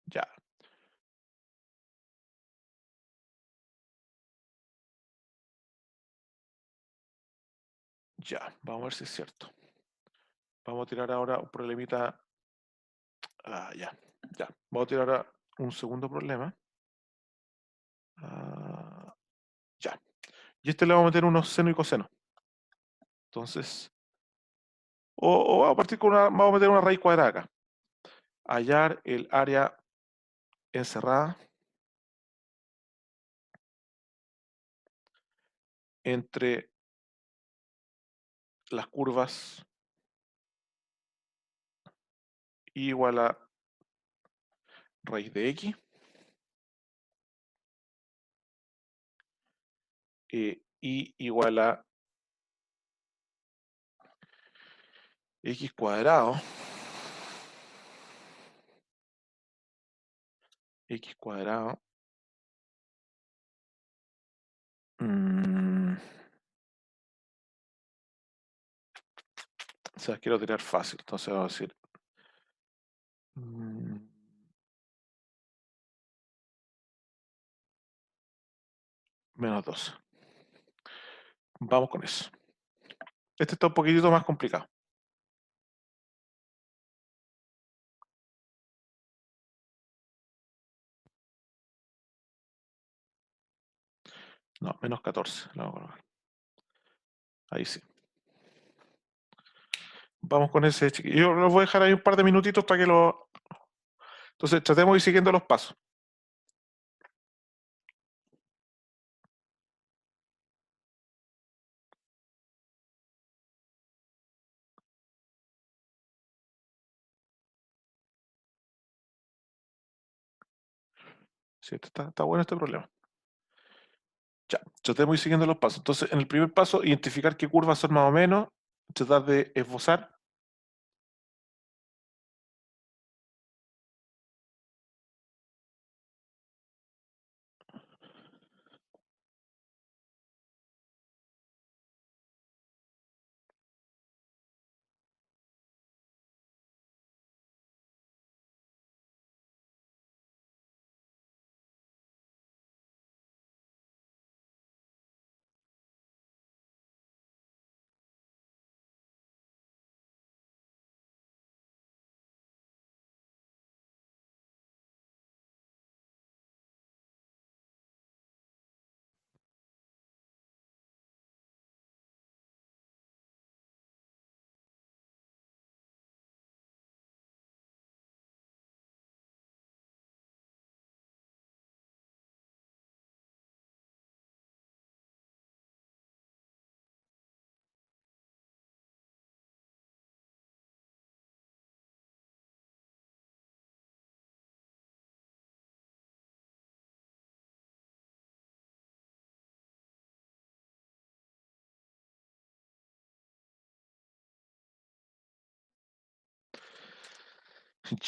Ya. Ya, vamos a ver si es cierto. Vamos a tirar ahora un problemita. Ya. Vamos a tirar ahora un segundo problema. Ya. Y este le vamos a meter unos seno y coseno. Entonces, o vamos a partir con vamos a meter una raíz cuadrada acá. Hallar el área encerrada entre las curvas y igual a raíz de x y igual a x cuadrado o sea, quiero tirar fácil, entonces vamos a decir Menos 12. Vamos con eso. Este está un poquitito más complicado. No, menos 14. Lo vamos a colocar. Ahí sí. Vamos con ese chiquillo. Yo los voy a dejar ahí un par de minutitos para que lo... Entonces, tratemos de ir siguiendo los pasos. Sí, está bueno este problema. Ya, tratemos de ir siguiendo los pasos. Entonces, en el primer paso, identificar qué curvas son más o menos, tratar de esbozar.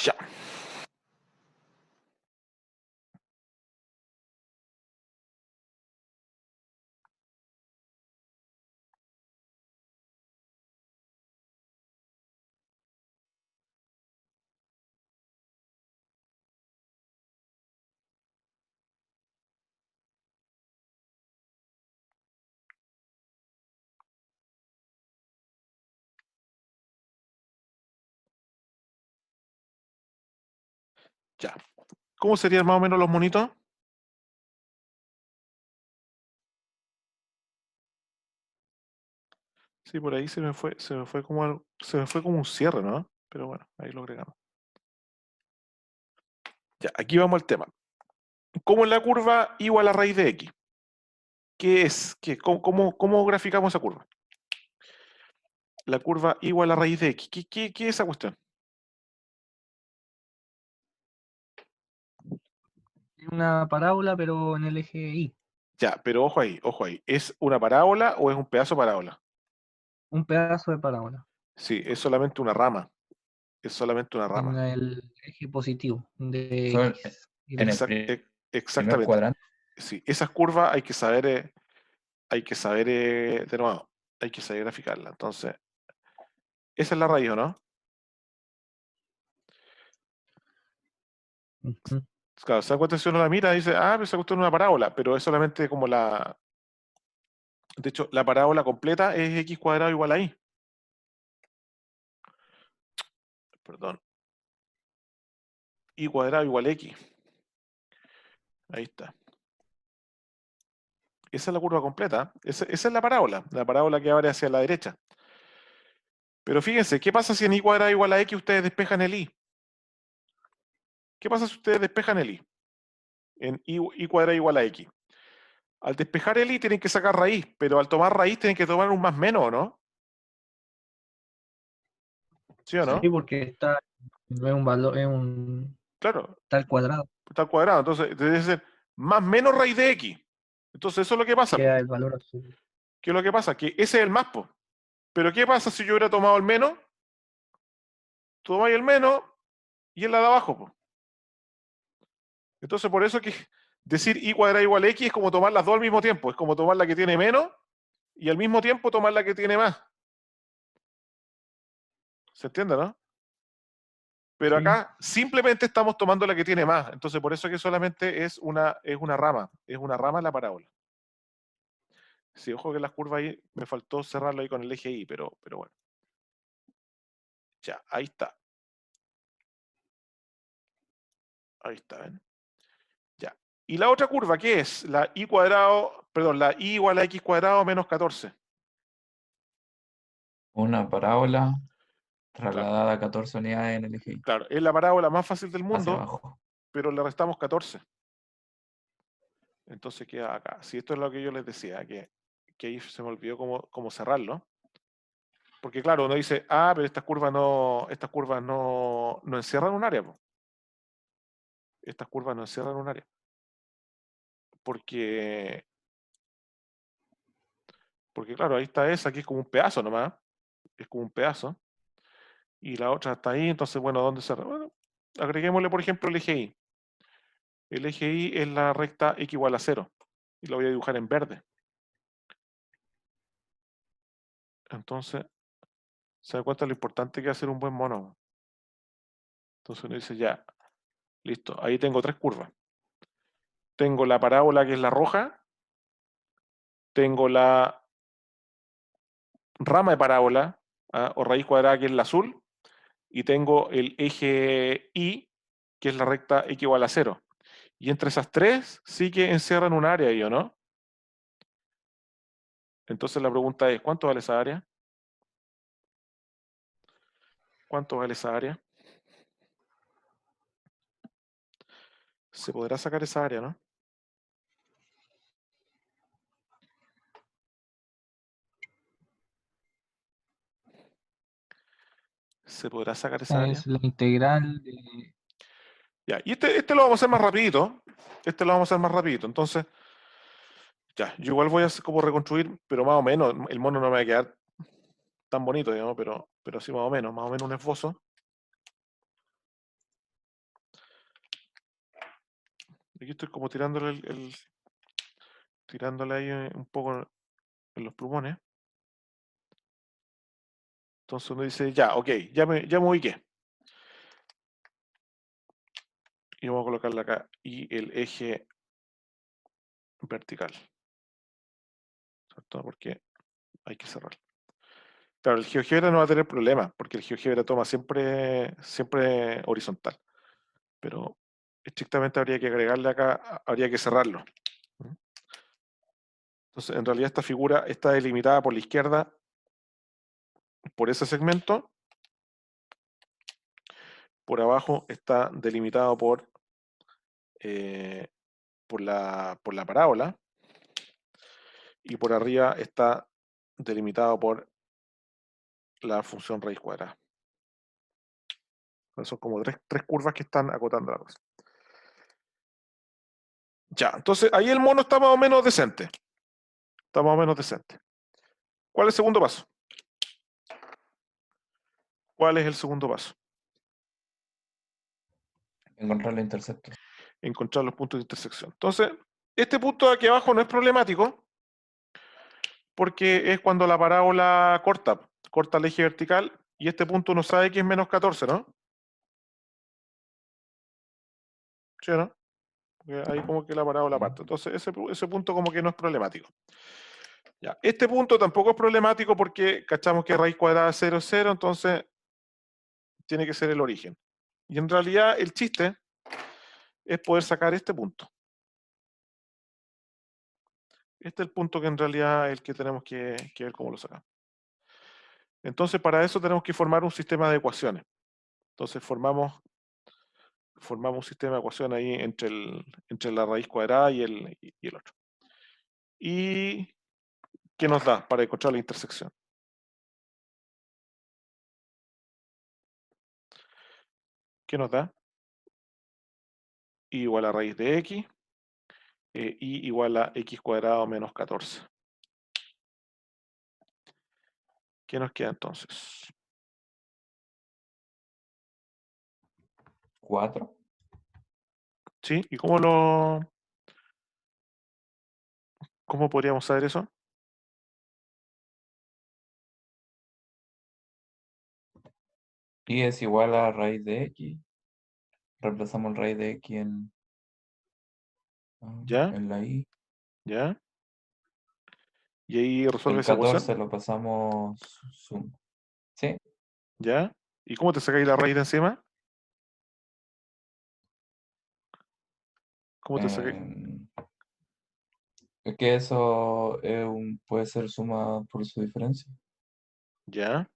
Ya. Ya. ¿Cómo serían más o menos los monitos? Sí, por ahí se me fue como un cierre, ¿no? Pero bueno, ahí lo agregamos. Ya, aquí vamos al tema. ¿Cómo es la curva igual a raíz de x? ¿Qué es? ¿Cómo graficamos esa curva? La curva igual a raíz de x. ¿Qué es esa cuestión? Una parábola, pero en el eje Y. Ya, pero ojo ahí, ojo ahí. ¿Es una parábola o es un pedazo de parábola? Un pedazo de parábola Sí, es solamente una rama. Es solamente una en rama. el eje positivo de Solo X. Y en de- el primer Exactamente. cuadrante. Sí, esas curvas hay que saber de nuevo, hay que saber graficarla. Entonces, esa es la raíz, ¿o no? Ujú. Claro, se da cuenta si uno la mira y dice, pero esa cuestión es una parábola, pero es solamente como la... De hecho, la parábola completa es x cuadrado igual a y. Perdón. Y cuadrado igual a x. Ahí está. Esa es la curva completa. Esa es la parábola que abre hacia la derecha. Pero fíjense, ¿qué pasa si en y cuadrado igual a x ustedes despejan el y? ¿Qué pasa si ustedes despejan el y? En y cuadrado igual a x. Al despejar el y tienen que sacar raíz, pero al tomar raíz tienen que tomar un más menos, ¿no? ¿Sí o no? Sí, porque está, es un valor, es un Claro, tal cuadrado, está al cuadrado. Entonces, debe ser más menos raíz de x. Entonces, eso es lo que pasa. queda el valor absoluto. ¿Qué es lo que pasa? Que ese es el más, po. Pero ¿qué pasa si yo hubiera tomado el menos? Tomáis el menos y el de abajo, po. Entonces, por eso que decir y cuadrado igual a x es como tomar las dos al mismo tiempo. Es como tomar la que tiene menos y al mismo tiempo tomar la que tiene más. ¿Se entiende, no? Pero Sí. acá simplemente estamos tomando la que tiene más. Entonces, por eso que solamente es una rama. Es una rama en la parábola. Sí, ojo que las curvas ahí me faltó cerrarlo ahí con el eje Y, pero bueno. Ya, ahí está. Ahí está, ¿ven? Ya. ¿Y la otra curva qué es? La y cuadrado, perdón, la y igual a x cuadrado menos 14. Una parábola Claro, trasladada a 14 unidades en el eje Y, claro, es la parábola más fácil del hacia mundo, abajo. pero le restamos 14. Entonces queda acá. Si esto es lo que yo les decía, que ahí se me olvidó cómo cerrarlo. Porque claro, uno dice, pero estas curvas no encierran un área, po. Estas curvas no encierran un área. Porque claro, ahí está esa, que es como un pedazo nomás. Es como un pedazo. Y la otra está ahí, entonces, bueno, ¿dónde cerra? Bueno, agreguémosle, por ejemplo, el eje Y. El eje Y es la recta x igual a 0. Y lo voy a dibujar en verde. Entonces, ¿se da cuenta de lo importante que es hacer un buen mono? Entonces uno dice, ya, listo, ahí tengo 3 curvas. Tengo la parábola que es la roja, tengo la rama de parábola, o raíz cuadrada que es la azul, y tengo el eje Y, que es la recta x igual a 0. Y entre esas tres sí que encierran un área ahí, ¿o no? Entonces la pregunta es, ¿cuánto vale esa área? ¿Cuánto vale esa área? Se podrá sacar esa área, ¿no? Se podrá sacar esa área. Es la integral de... Ya, y este lo vamos a hacer más rapidito. Este lo vamos a hacer más rapidito. Entonces, ya, yo igual voy a hacer como reconstruir, pero más o menos, el mono no me va a quedar tan bonito, digamos, pero sí más o menos un esbozo. Aquí estoy como tirándole tirándole ahí un poco en los plumones. Entonces uno dice, ya, ok, ya me ubiqué. Y vamos a colocarle acá y el eje vertical. ¿Cierto? Porque hay que cerrar. Claro, el GeoGebra no va a tener problemas, porque el GeoGebra toma siempre horizontal. Pero estrictamente habría que agregarle acá, habría que cerrarlo. Entonces, en realidad esta figura está delimitada por la izquierda por ese segmento. Por abajo está delimitado por la parábola. Y por arriba está delimitado por la función raíz cuadrada. Son como tres curvas que están acotando la cosa. Ya, entonces ahí el mono está más o menos decente. Está más o menos decente. ¿Cuál es el segundo paso? ¿Cuál es el segundo paso? Encontrar la intersectos. Encontrar los puntos de intersección. Entonces, este punto de aquí abajo no es problemático porque es cuando la parábola corta el eje vertical y este punto uno sabe que es menos 14, ¿no? ¿Sí o no? Porque ahí como que la parábola parte. Entonces, ese punto como que no es problemático. Ya, este punto tampoco es problemático porque cachamos que raíz cuadrada de 0 es 0, entonces tiene que ser el origen. Y en realidad el chiste es poder sacar este punto. Este es el punto que en realidad es el que tenemos que ver cómo lo sacamos. Entonces, para eso tenemos que formar un sistema de ecuaciones. Entonces, formamos un sistema de ecuaciones ahí entre la raíz cuadrada y el otro. ¿Y qué nos da para encontrar la intersección? ¿Qué nos da? Y igual a raíz de x, y igual a x cuadrado menos 14. ¿Qué nos queda entonces? 4. ¿Sí? ¿Y cómo podríamos saber eso? Y es igual a raíz de x. Reemplazamos el raíz de x ¿Ya? en la y. ¿Ya? Y ahí resuelve El esa ecuación. 14 lo pasamos suma. ¿Sí? ¿Ya? ¿Y cómo te sacáis la raíz de encima? ¿Cómo te sacáis? Es que eso puede ser suma por su diferencia. ¿Ya?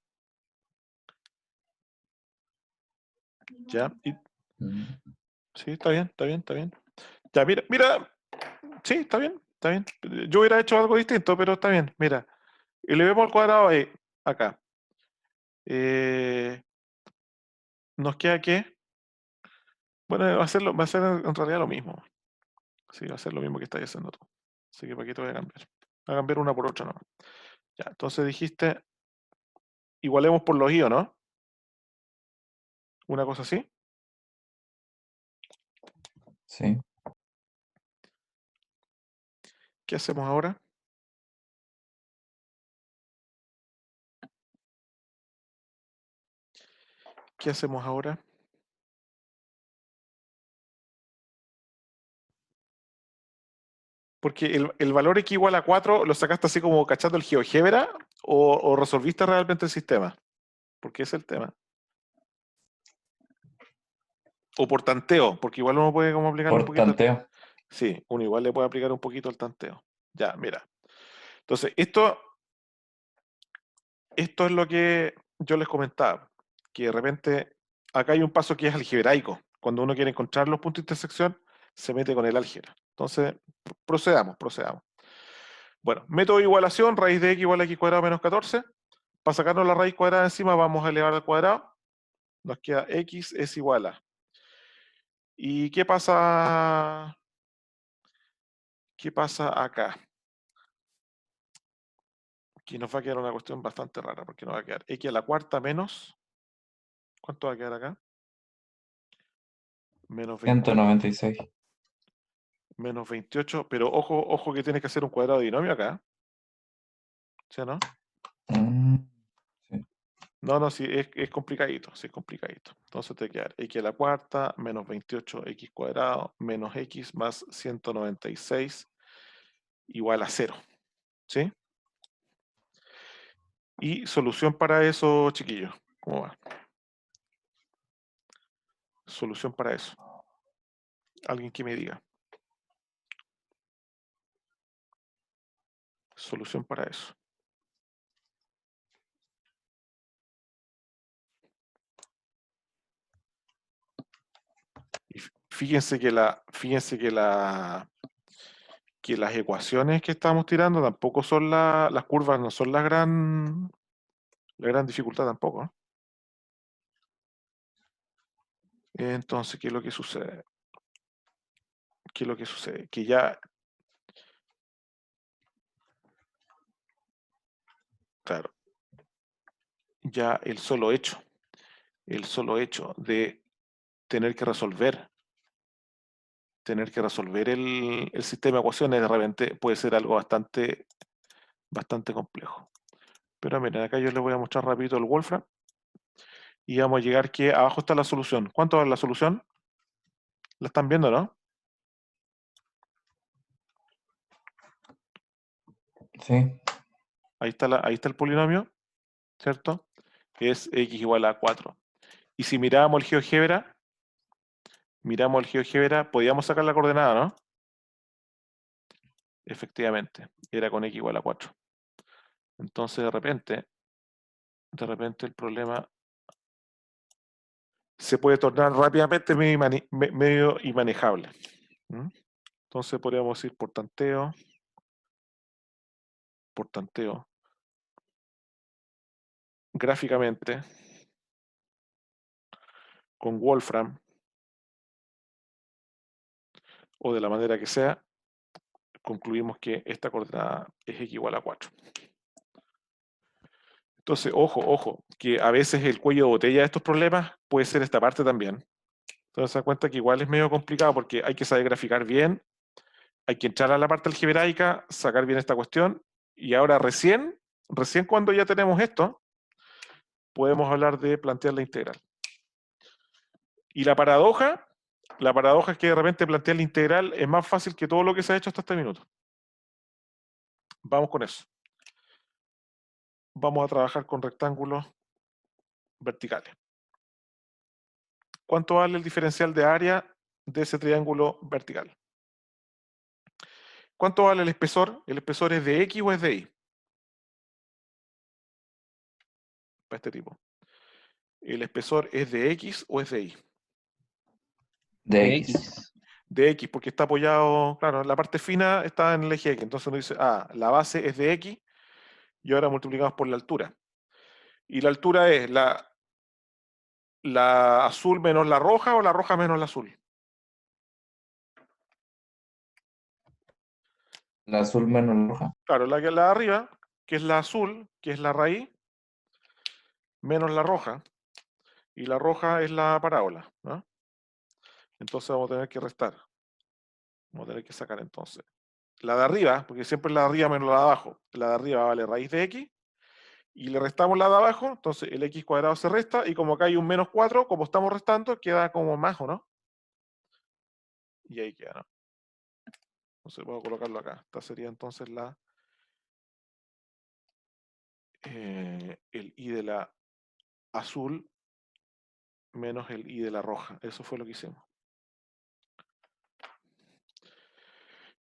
¿Ya? Mm. Sí, está bien, está bien, está bien. Ya, mira, sí, está bien, está bien. Yo hubiera hecho algo distinto, pero está bien. Mira, elevemos al cuadrado acá. Nos queda que, bueno, va a ser en realidad lo mismo. Sí, va a ser lo mismo que estáis haciendo tú. Así que para qué te voy a cambiar. Voy a cambiar una por otra, ¿no? Ya, entonces dijiste, igualemos por los i, ¿o no? Una cosa así. Sí. ¿Qué hacemos ahora? ¿Qué hacemos ahora? Porque el valor x igual a 4, ¿lo sacaste así como cachando el GeoGebra o resolviste realmente el sistema? Porque ese es el tema. O por tanteo, porque igual uno puede como aplicarle un Por poquito. tanteo. Sí, uno igual le puede aplicar un poquito el tanteo. Ya, mira. Entonces, esto es lo que yo les comentaba, que de repente acá hay un paso que es algebraico. Cuando uno quiere encontrar los puntos de intersección, se mete con el álgebra. Entonces, procedamos. Bueno, método de igualación, raíz de x igual a x cuadrado menos 14. Para sacarnos la raíz cuadrada encima, vamos a elevar al cuadrado. Nos queda x es igual a. ¿Y qué pasa? ¿Qué pasa acá? Aquí nos va a quedar una cuestión bastante rara, porque nos va a quedar x a la cuarta menos. ¿Cuánto va a quedar acá? Menos 28. 196. Menos 28, pero ojo que tienes que hacer un cuadrado de binomio acá. ¿Sí o no? Mm, sí. No, sí, es complicadito, sí, es complicadito. Entonces te queda x a la cuarta menos 28x cuadrado menos x más 196 igual a 0. ¿Sí? Y solución para eso, chiquillos. ¿Cómo va? Solución para eso. Alguien que me diga. Solución para eso. Y fíjense que las ecuaciones que estamos tirando tampoco son las curvas, no son la gran dificultad tampoco, ¿no? Entonces, ¿qué es lo que sucede? ¿Qué es lo que sucede? Que ya, claro, ya el solo hecho de tener que resolver el sistema de ecuaciones de repente puede ser algo bastante complejo. Pero miren, acá yo les voy a mostrar rápido el Wolfram y vamos a llegar que abajo está la solución. ¿Cuánto es la solución? ¿La están viendo, no? Sí. Ahí está el polinomio, ¿cierto? Que es x igual a 4. Y si miramos el GeoGebra, podíamos sacar la coordenada, ¿no? Efectivamente, era con x igual a 4. Entonces, de repente el problema se puede tornar rápidamente medio inmanejable. ¿Mm? Entonces, podríamos ir por tanteo, gráficamente, con Wolfram, o de la manera que sea, concluimos que esta coordenada es x igual a 4. Entonces, ojo, que a veces el cuello de botella de estos problemas puede ser esta parte también. Entonces se dan cuenta que igual es medio complicado porque hay que saber graficar bien, hay que entrar a la parte algebraica, sacar bien esta cuestión, y ahora recién cuando ya tenemos esto, podemos hablar de plantear la integral. Y la paradoja es que de repente plantear la integral es más fácil que todo lo que se ha hecho hasta este minuto. Vamos con eso. vamos a trabajar con rectángulos verticales. ¿Cuánto vale el diferencial de área de ese triángulo vertical? ¿Cuánto vale el espesor? ¿El espesor es de X o es de Y? Para este tipo. ¿El espesor es de X o es de Y? De X. De X, porque está apoyado, claro, la parte fina está en el eje X. Entonces uno dice, la base es de X y ahora multiplicamos por la altura. Y la altura es la azul menos la roja o la roja menos la azul. La azul menos la roja. Claro, la de arriba, que es la azul, que es la raíz, menos la roja. Y la roja es la parábola, ¿no? Entonces vamos a tener que restar. Vamos a tener que sacar entonces. La de arriba, porque siempre es la de arriba menos la de abajo. La de arriba vale raíz de X. Y le restamos la de abajo, entonces el X cuadrado se resta. Y como acá hay un menos 4, como estamos restando, queda como más, ¿o no? Y ahí queda, ¿no? Entonces voy a colocarlo acá. Esta sería entonces el I de la azul menos el I de la roja. Eso fue lo que hicimos.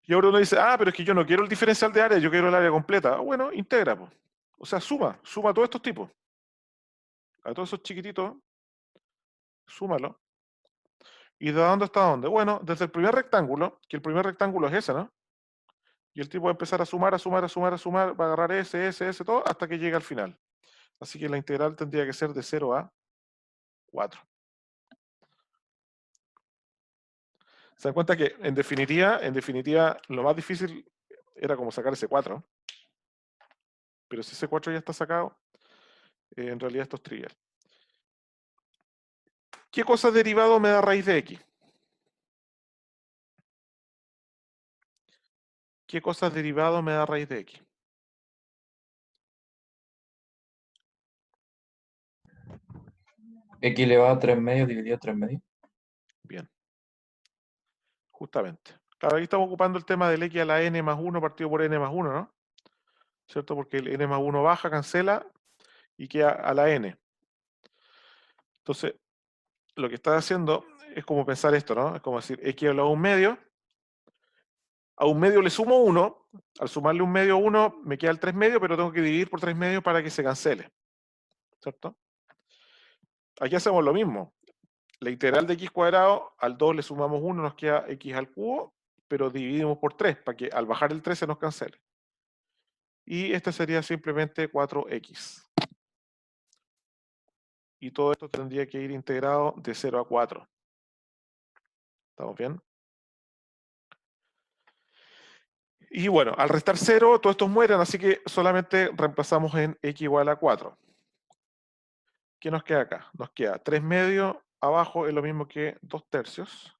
Y ahora uno dice, pero es que yo no quiero el diferencial de área, yo quiero el área completa. Bueno, integra, pues. O sea, suma a todos estos tipos. A todos esos chiquititos, súmalo. ¿Y de dónde hasta dónde? Bueno, desde el primer rectángulo, que el primer rectángulo es ese, ¿no? Y el tipo va a empezar a sumar, va a agarrar ese, todo, hasta que llegue al final. Así que la integral tendría que ser de 0 a 4. Se dan cuenta que en definitiva, lo más difícil era como sacar ese 4. Pero si ese 4 ya está sacado, en realidad esto es trivial. ¿Qué cosa derivado me da raíz de X? ¿Qué cosa derivado me da raíz de X? X elevado a 3 medios dividido a 3 medios. Bien. Justamente. Claro, ahí estamos ocupando el tema del X a la N más 1 partido por N más 1, ¿no? ¿Cierto? Porque el N más 1 baja, cancela y queda a la N. Entonces, lo que está haciendo es como pensar esto, ¿no? Es como decir, X elevado a un medio. A un medio le sumo 1. Al sumarle un medio a 1 me queda el 3 medios, pero tengo que dividir por 3 medios para que se cancele. ¿Cierto? Aquí hacemos lo mismo. La integral de x cuadrado, al 2 le sumamos 1, nos queda x al cubo, pero dividimos por 3, para que al bajar el 3 se nos cancele. Y este sería simplemente 4x. Y todo esto tendría que ir integrado de 0 a 4. ¿Estamos bien? Y bueno, al restar 0, todos estos mueren, así que solamente reemplazamos en x igual a 4. ¿Qué nos queda acá? Nos queda 3 medios, abajo es lo mismo que 2 tercios.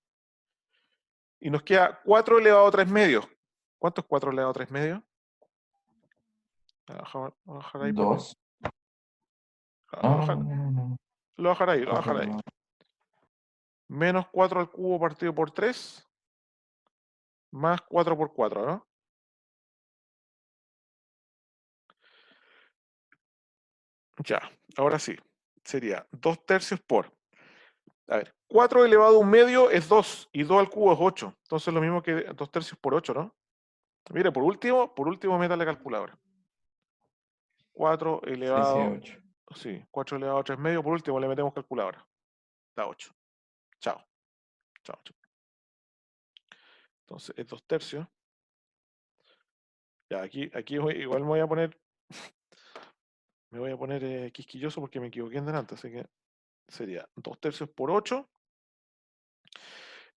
Y nos queda 4 elevado a 3 medios. ¿Cuánto es 4 elevado a 3 medios? Voy a bajar ahí por... 2. No. Lo bajar ahí, lo bajar ahí. Menos 4 al cubo partido por 3, más 4 por 4, ¿no? Ya, ahora sí. Sería 2 tercios por... A ver, 4 elevado a un medio es 2, y 2 al cubo es 8. Entonces lo mismo que 2 tercios por 8, ¿no? Mire, por último meta la calculadora. 4 elevado... 8. Sí, 4 elevado a 3 medios, por último le metemos calculadora. Da 8. Chao. Chao. Entonces es 2 tercios. Ya, aquí igual me voy a poner quisquilloso porque me equivoqué en delante, así que sería 2 tercios por 8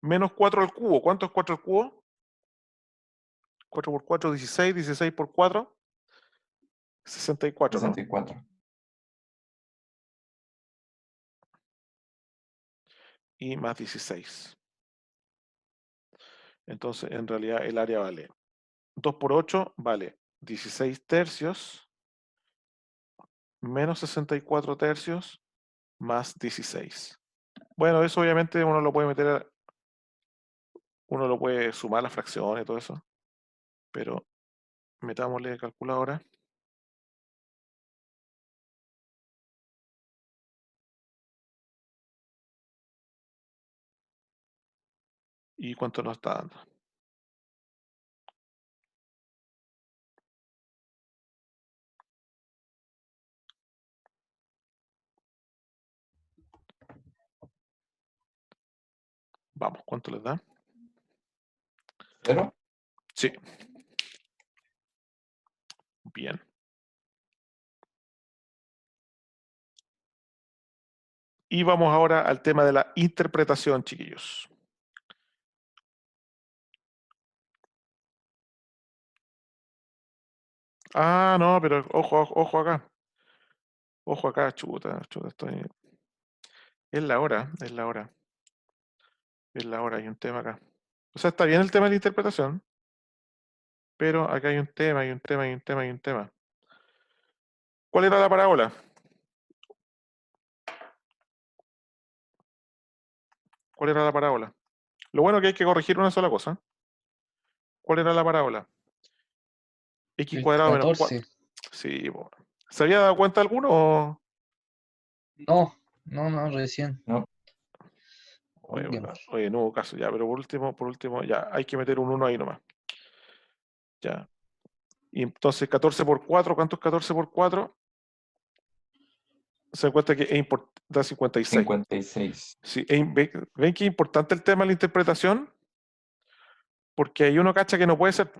menos 4 al cubo. ¿Cuánto es 4 al cubo? 4 por 4, 16, 16 por 4, 64, ¿no? 64. Y más 16. Entonces, en realidad, el área vale 2 por 8 vale 16 tercios menos 64 tercios más 16. Bueno, eso obviamente uno lo puede sumar las fracciones y todo eso, pero metámosle calculadora. ¿Y cuánto nos está dando? Vamos, ¿cuánto les da? ¿Cero? Sí. Bien. Y vamos ahora al tema de la interpretación, chiquillos. Ah, no, pero ojo acá. Ojo acá, chuta, estoy... Es la hora, es la hora. Es la hora, hay un tema acá. O sea, está bien el tema de la interpretación, pero acá hay un tema, hay un tema, hay un tema, hay un tema. ¿Cuál era la parábola? ¿Cuál era la parábola? Lo bueno que hay que corregir una sola cosa. ¿Cuál era la parábola? X El cuadrado menos 4. 14. Sí, bueno. ¿Se había dado cuenta alguno o...? No, recién. No. Oye, Bien. oye, no hubo caso ya, pero por último, ya, hay que meter un 1 ahí nomás. Ya. Y entonces 14 por 4, ¿cuánto es 14 por 4? Se da cuenta que da 56. 56. Sí, ¿ven que es importante el tema de la interpretación? Porque hay uno cacha que no puede ser.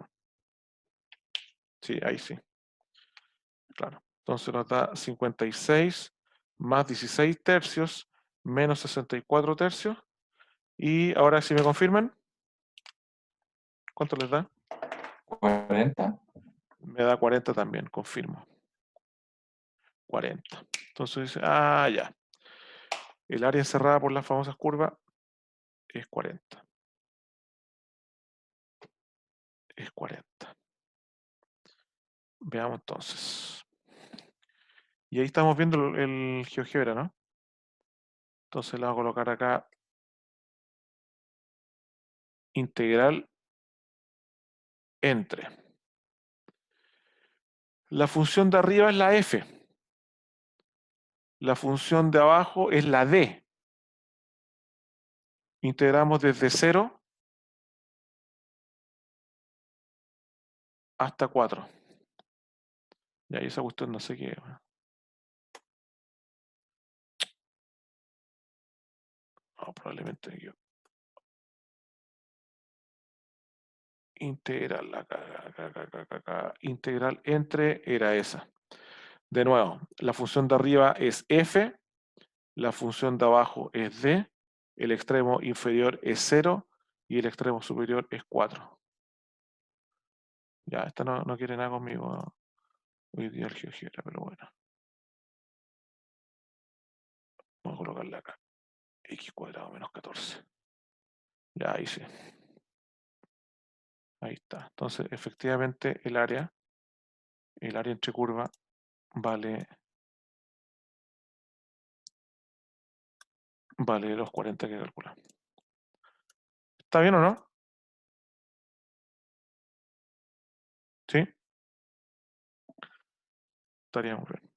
Sí, ahí sí. Claro. Entonces nos da 56 más 16 tercios menos 64 tercios. Y ahora si me confirman, ¿cuánto les da? 40. Me da 40 también, confirmo. 40. Entonces dice, ah, ya. El área encerrada por las famosas curvas es 40. Es 40. Veamos entonces. Y ahí estamos viendo el GeoGebra, ¿no? Entonces le voy a colocar acá integral entre. La función de arriba es la f. La función de abajo es la d. Integramos desde 0 hasta 4. Y ahí esa cuestión no sé qué. No, probablemente yo. Integral, acá, integral entre era esa. De nuevo, la función de arriba es f, la función de abajo es d, el extremo inferior es 0 y el extremo superior es 4. Ya, esta no quiere nada conmigo hoy día el GeoGebra, pero bueno. Vamos a colocarle acá. X cuadrado menos 14. Ya, ahí sí. Ahí está. Entonces, efectivamente, el área entre curva vale los 40 que calcula. ¿Está bien o no? ¿Sí? Estaría muy bien.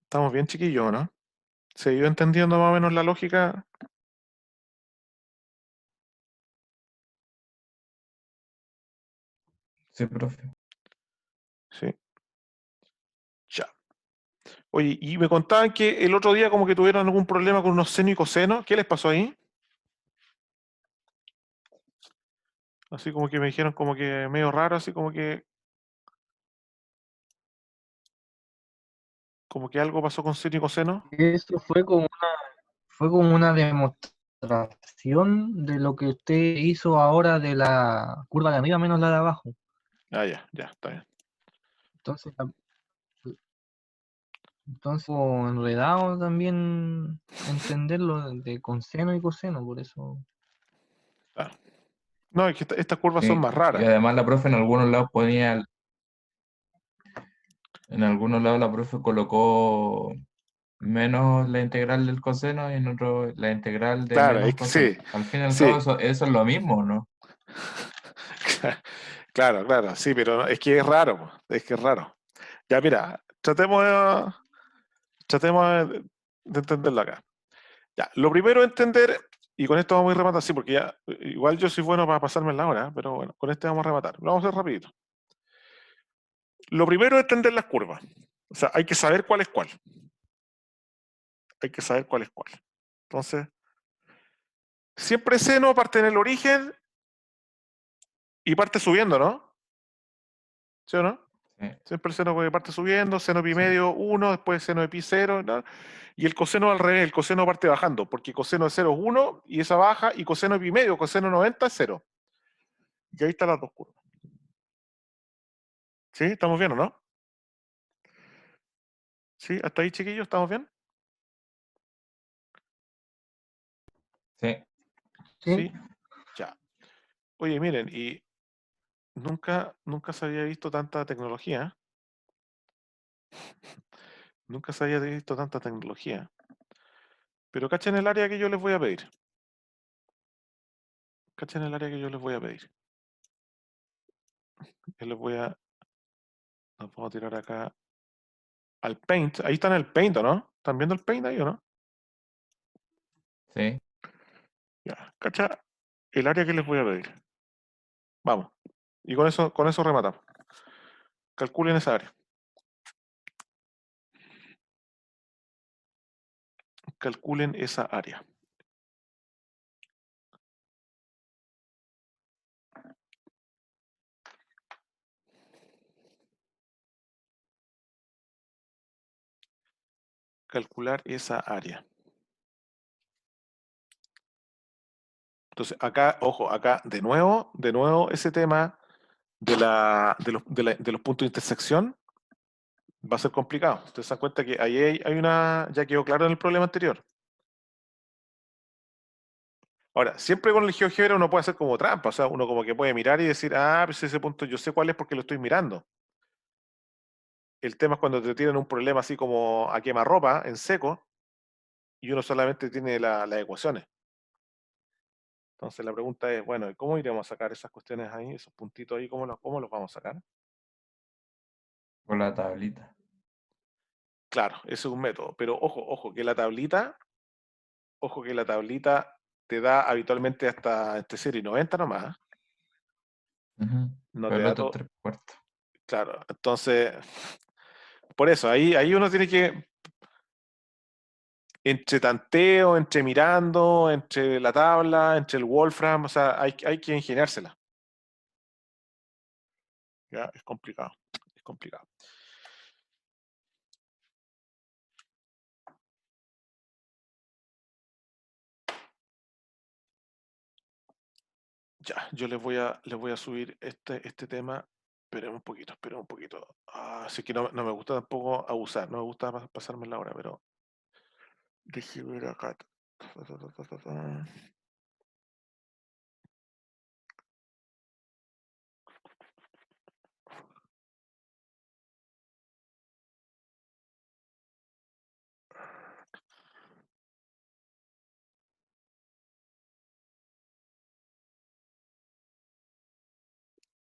Estamos bien, chiquillos, ¿no? ¿Se iba entendiendo más o menos la lógica? Sí, profe. Sí. Ya. Oye, y me contaban que el otro día como que tuvieron algún problema con unos seno y coseno. ¿Qué les pasó ahí? Así como que me dijeron como que medio raro, así como que algo pasó con seno y coseno. Eso fue como una demostración de lo que usted hizo ahora de la curva de arriba menos la de abajo. Ah, ya, está bien. Entonces enredado también entenderlo de conseno y coseno, por eso. Claro. No, es que estas curvas son Sí. más Y raras. además la profe en algunos lados ponía, en algunos lados la profe colocó menos la integral del coseno y en otro la integral de Claro, es menos que coseno. sí, Al fin y al cabo sí. eso es lo mismo, ¿no? Claro, claro, sí, pero es que es raro, po, es que es raro. Ya, mira, tratemos de entenderlo acá. Ya, lo primero es entender, y con esto vamos a ir rematando, sí, porque ya, igual yo soy bueno para pasarme la hora, pero bueno, con este vamos a rematar. Lo vamos a hacer rapidito. Lo primero es entender las curvas. O sea, hay que saber cuál es cuál. Hay que saber cuál es cuál. Entonces, siempre seno parte en el origen y parte subiendo, ¿no? ¿Sí o no? Sí, Siempre el seno parte subiendo, seno pi sí. medio 1, después seno de pi 0, ¿no? Y el coseno al revés, el coseno parte bajando, porque coseno de 0 es 1 y esa baja, y coseno de pi medio, coseno 90 es 0. Y ahí están las dos curvas. ¿Sí? ¿Estamos bien o no? ¿Sí? ¿Hasta ahí, chiquillos? ¿Estamos bien? Sí. ¿Sí? Ya. Oye, miren, y nunca se había visto tanta tecnología. Nunca se había visto tanta tecnología. Pero cachen el área que yo les voy a pedir. Cachen el área que yo les voy a pedir. Yo les voy a... Nos vamos a tirar acá al Paint. Ahí están el Paint, ¿o no? ¿Están viendo el Paint ahí o no? Sí. Ya. Cacha el área que les voy a pedir. Vamos. Y con eso rematamos. Calculen esa área. Calculen esa área. Calcular esa área. Entonces, acá, ojo, acá de nuevo ese tema de los puntos de intersección va a ser complicado. Ustedes se dan cuenta que ahí hay una, ya quedó claro en el problema anterior. Ahora, siempre con el GeoGebra uno puede hacer como trampa, o sea, uno como que puede mirar y decir, ah, pues ese punto yo sé cuál es porque lo estoy mirando. El tema es cuando te tienen un problema así como a quemarropa, en seco, y uno solamente tiene las ecuaciones. Entonces la pregunta es, bueno, ¿y cómo iremos a sacar esas cuestiones ahí, esos puntitos ahí, cómo los vamos a sacar? Con la tablita. Claro, ese es un método, pero ojo que la tablita te da habitualmente hasta entre 0 y 90 nomás. Ujú. No Pero te el da otro todo. 3/4. Claro, entonces, por eso, ahí uno tiene que, entre tanteo, entre mirando, entre la tabla, entre el Wolfram, o sea, hay que ingeniársela. ¿Ya? Es complicado, es complicado. Ya, yo les voy a subir este tema. Esperen un poquito, esperen un poquito. Así que no me gusta tampoco abusar, no me gusta pasarme la hora, pero déjeme ver acá.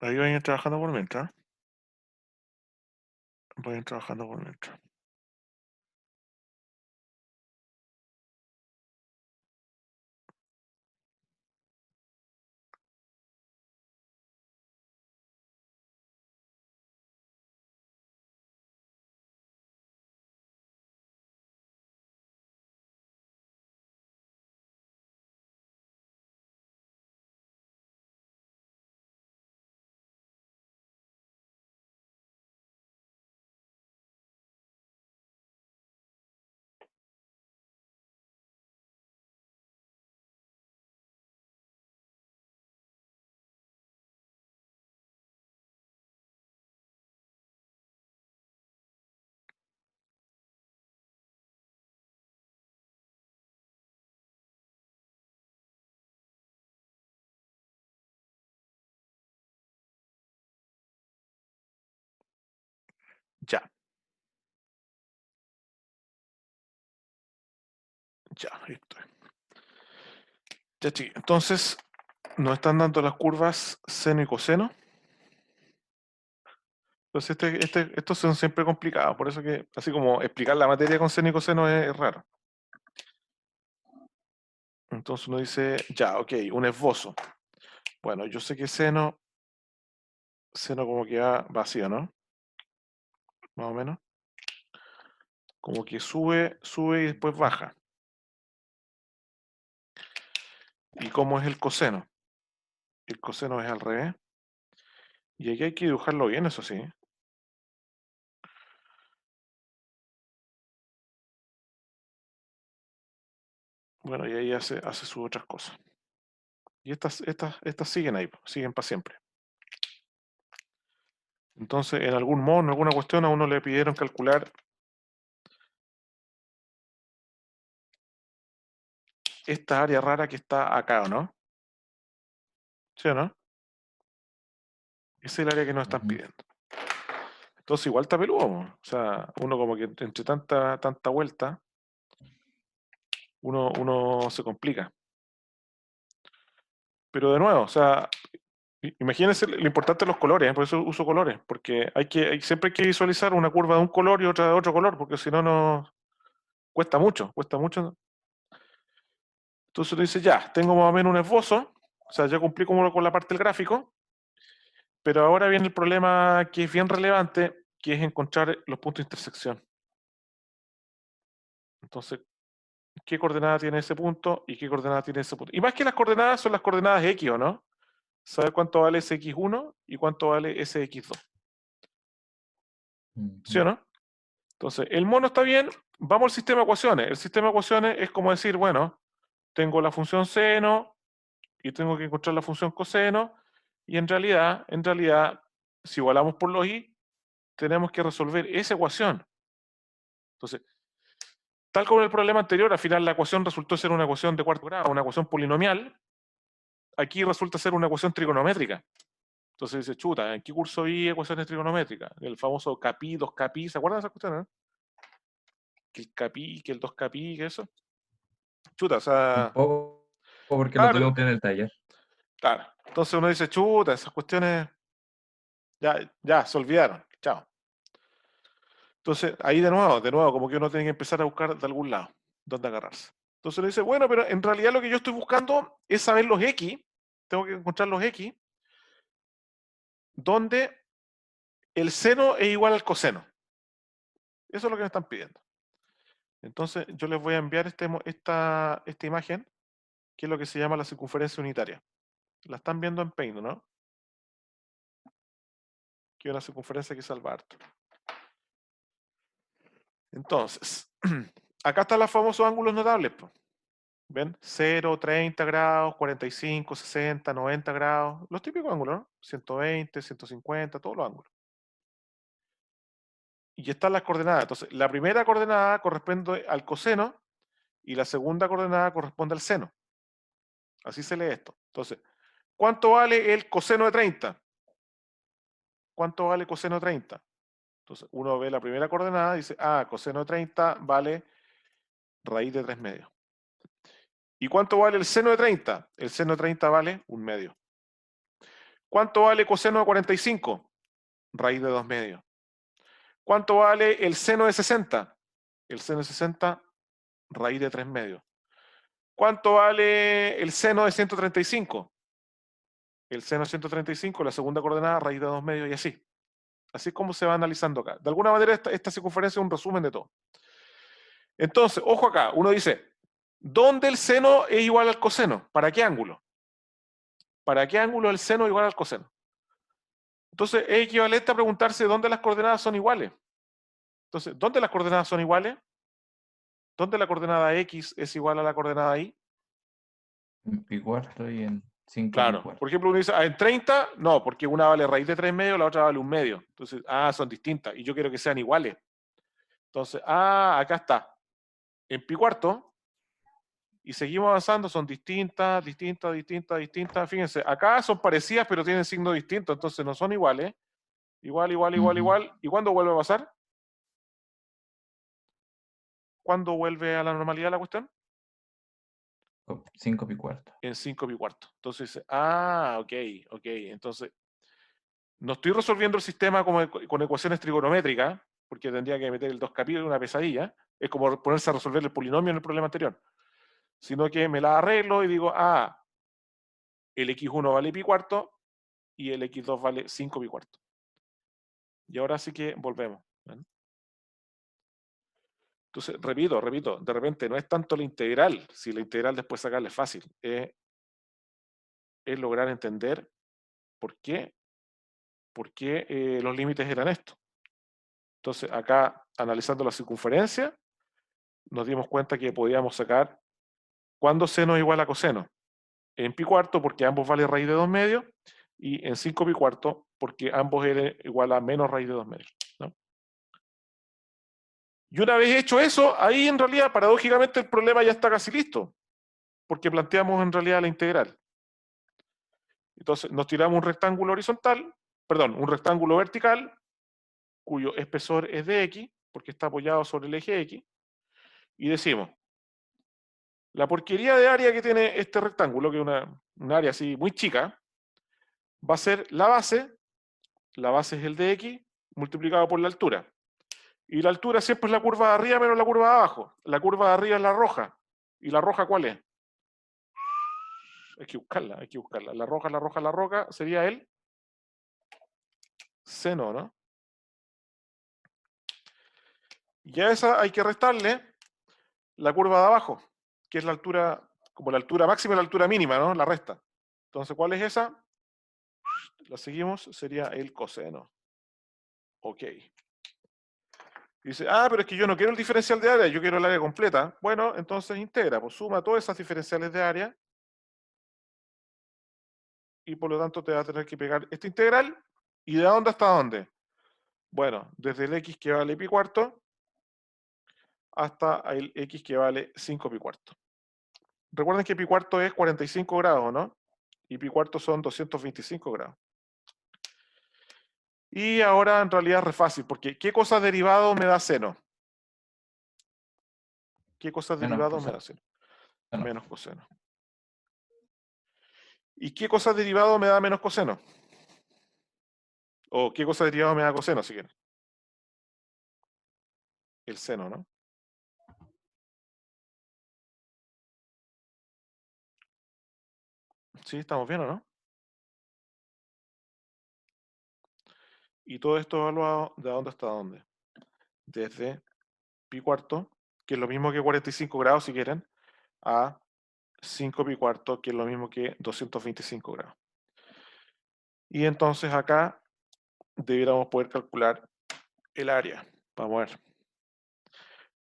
Ahí vayan trabajando por mientras. Vayan trabajando por mientras. Ya, ya, ahí estoy. Ya, sí. Entonces, nos están dando las curvas seno y coseno. Entonces estos son siempre complicados, por eso que así como explicar la materia con seno y coseno es raro. Entonces uno dice, ya, ok, un esbozo. Bueno, yo sé que seno como que va vacío, ¿no? Más o menos. Como que sube y después baja. ¿Y cómo es el coseno? El coseno es al revés. Y aquí hay que dibujarlo bien, eso sí. Bueno, y ahí hace sus otras cosas. Y estas siguen ahí, siguen para siempre. Entonces, en algún modo, en alguna cuestión, a uno le pidieron calcular esta área rara que está acá, ¿o no? ¿Sí o no? Esa es el área que nos están Ujú. pidiendo. Entonces, igual está peludo, po. O sea, uno como que entre tanta vuelta, uno se complica. Pero de nuevo, o sea, imagínense lo importante de los colores, por eso uso colores, porque siempre hay que visualizar una curva de un color y otra de otro color, porque si no, cuesta mucho. Entonces uno dice, ya, tengo más o menos un esbozo, o sea, ya cumplí como con la parte del gráfico, pero ahora viene el problema que es bien relevante, que es encontrar los puntos de intersección. Entonces, ¿qué coordenada tiene ese punto y qué coordenada tiene ese punto? Y más que las coordenadas son las coordenadas X, ¿o no? Saber cuánto vale ese X1 y cuánto vale ese X2. ¿Sí o Ujú. no? Entonces, el mono está bien, vamos al sistema de ecuaciones. El sistema de ecuaciones es como decir, bueno, tengo la función seno y tengo que encontrar la función coseno, y en realidad, si igualamos por los y, tenemos que resolver esa ecuación. Entonces, tal como en el problema anterior, al final la ecuación resultó ser una ecuación de cuarto grado, una ecuación polinomial, aquí resulta ser una ecuación trigonométrica. Entonces dice, chuta, ¿en qué curso vi ecuaciones trigonométricas? El famoso CAPI, 2CAPI, ¿se acuerdan de esas cuestiones? Que el CAPI, que el 2CAPI, que eso. Chuta, o Un sea, poco porque lo claro, tuvimos que ver en el taller. claro. Entonces uno dice, chuta, esas cuestiones ya, se olvidaron, chao. Entonces, ahí de nuevo, como que uno tiene que empezar a buscar de algún lado, dónde agarrarse. Entonces uno dice, bueno, pero en realidad lo que yo estoy buscando es saber los X, tengo que encontrar los X, donde el seno es igual al coseno. Eso es lo que me están pidiendo. Entonces, yo les voy a enviar esta imagen, que es lo que se llama la circunferencia unitaria. La están viendo en Paint, ¿no? Que es una circunferencia que salva harto. Entonces, acá están los famosos ángulos notables, po. ¿Ven? 0, 30 grados, 45, 60, 90 grados. Los típicos ángulos, ¿no? 120, 150, todos los ángulos. Y están las coordenadas. Entonces, la primera coordenada corresponde al coseno y la segunda coordenada corresponde al seno. Así se lee esto. Entonces, ¿cuánto vale el coseno de 30? ¿Cuánto vale coseno de 30? Entonces, uno ve la primera coordenada y dice, coseno de 30 vale raíz de 3 medios. ¿Y cuánto vale el seno de 30? El seno de 30 vale 1 medio. ¿Cuánto vale coseno de 45? Raíz de 2 medios. ¿Cuánto vale el seno de 60? El seno de 60, raíz de 3 medios. ¿Cuánto vale el seno de 135? El seno de 135, la segunda coordenada, raíz de 2 medios y así. Así es como se va analizando acá. De alguna manera esta circunferencia es un resumen de todo. Entonces, ojo acá, uno dice, ¿dónde el seno es igual al coseno? ¿Para qué ángulo? ¿Para qué ángulo el seno es igual al coseno? Entonces, es equivalente a preguntarse dónde las coordenadas son iguales. Entonces, ¿dónde las coordenadas son iguales? ¿Dónde la coordenada X es igual a la coordenada Y? En pi cuarto y en 5 pi Claro. cuarto. Por ejemplo, uno dice, en 30, no, porque una vale raíz de 3 medios, la otra vale 1 medio. Entonces, son distintas y yo quiero que sean iguales. Entonces, acá está. En pi cuarto, y seguimos avanzando, son distintas. Fíjense, acá son parecidas, pero tienen signos distintos, entonces no son iguales. Igual. Ujú. ¿Y cuándo vuelve a pasar? ¿Cuándo vuelve a la normalidad la cuestión? 5 pi cuarto. En 5 pi cuarto. Entonces, ok. Entonces, No estoy resolviendo el sistema con ecuaciones trigonométricas, porque tendría que meter el 2 capítulos, una pesadilla. Es como ponerse a resolver el polinomio en el problema anterior. Sino que me la arreglo y digo, el x1 vale pi cuarto y el x2 vale 5 pi cuarto. Y ahora sí que volvemos. ¿Ven? Entonces, repito, de repente no es tanto la integral, si la integral después sacarla es fácil, es lograr entender por qué los límites eran estos. Entonces, acá, analizando la circunferencia, nos dimos cuenta que podíamos sacar cuándo seno es igual a coseno. En pi cuarto, porque ambos valen raíz de 2 medios, y en 5 pi cuarto, porque ambos eran igual a menos raíz de 2 medios. ¿No? Y una vez hecho eso, ahí en realidad, paradójicamente, el problema ya está casi listo, porque planteamos en realidad la integral. Entonces, nos tiramos un rectángulo horizontal, perdón, un rectángulo vertical, cuyo espesor es de x, porque está apoyado sobre el eje x, y decimos, la porquería de área que tiene este rectángulo, que es un área así muy chica, va a ser la base es el de x multiplicado por la altura. Y la altura siempre es la curva de arriba menos la curva de abajo. La curva de arriba es la roja. ¿Y la roja cuál es? Hay que buscarla, hay que buscarla. La roja sería el seno, ¿no? Y a esa hay que restarle la curva de abajo, que es la altura, como la altura máxima y la altura mínima, ¿no? La resta. Entonces, ¿cuál es esa? La seguimos, sería el coseno. Ok. Dice, pero es que yo no quiero el diferencial de área, yo quiero el área completa. Bueno, entonces integra, pues suma todas esas diferenciales de área y por lo tanto te va a tener que pegar esta integral. ¿Y de dónde hasta dónde? Bueno, desde el x que vale pi cuarto hasta el x que vale 5 pi cuarto. Recuerden que pi cuarto es 45 grados, ¿no? Y pi cuarto son 225 grados. Y ahora en realidad es re fácil, porque ¿qué cosa derivado me da seno? ¿Qué cosa derivado me da seno? Menos coseno. ¿Y qué cosa derivado me da menos coseno? ¿O qué cosa derivado me da coseno, si quieren? El seno, ¿no? ¿Sí? ¿Estamos bien o no? Y todo esto evaluado de dónde hasta dónde. Desde pi cuarto, que es lo mismo que 45 grados, si quieren, a 5 pi cuarto, que es lo mismo que 225 grados. Y entonces acá debiéramos poder calcular el área. Vamos a ver.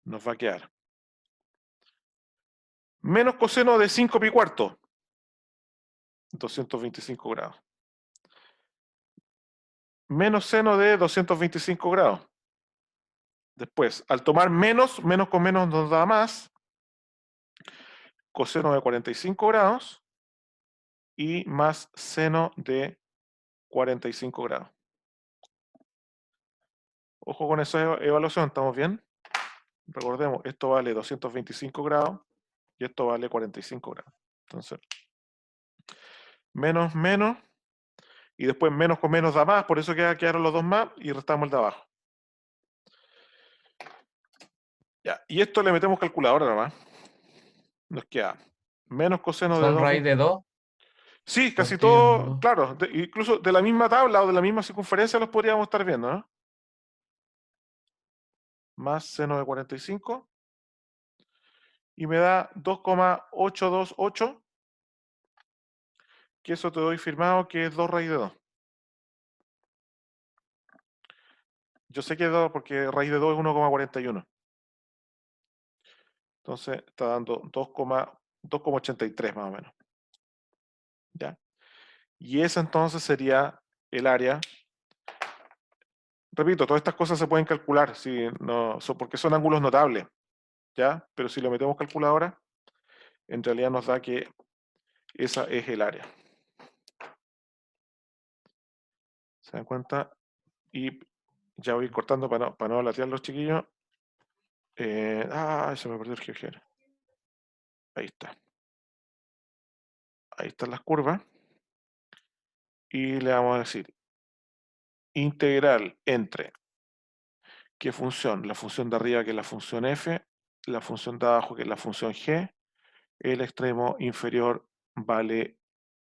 Nos va a quedar menos coseno de 5 pi cuarto, 225 grados. Menos seno de 225 grados. Después, al tomar menos con menos nos da más. Coseno de 45 grados y más seno de 45 grados. Ojo con esa evaluación, ¿estamos bien? Recordemos, esto vale 225 grados y esto vale 45 grados. Entonces, menos, menos, y después menos con menos da más, por eso quedaron los dos más y restamos el de abajo. Ya, y esto le metemos calculadora nomás. Nos queda menos coseno de ¿Son 2. raíz de 2? Sí, casi Partido en todo, dos. claro, incluso de la misma tabla o de la misma circunferencia los podríamos estar viendo, ¿no? Más seno de 45 y me da 2,828, que eso te doy firmado que es 2 raíz de 2. Yo sé que es 2 porque raíz de 2 es 1,41. Entonces está dando 2,83 más o menos. ¿Ya? Y esa entonces sería el área. Repito, todas estas cosas se pueden calcular porque son ángulos notables. ¿Ya? Pero si lo metemos calculadora, en realidad nos da que esa es el área. ¿Se dan cuenta? Y ya voy cortando para no latear los chiquillos. Se me perdió el GeoGebra. Ahí está. Ahí están las curvas. Y le vamos a decir integral entre ¿qué función? La función de arriba, que es la función f, la función de abajo, que es la función g, el extremo inferior vale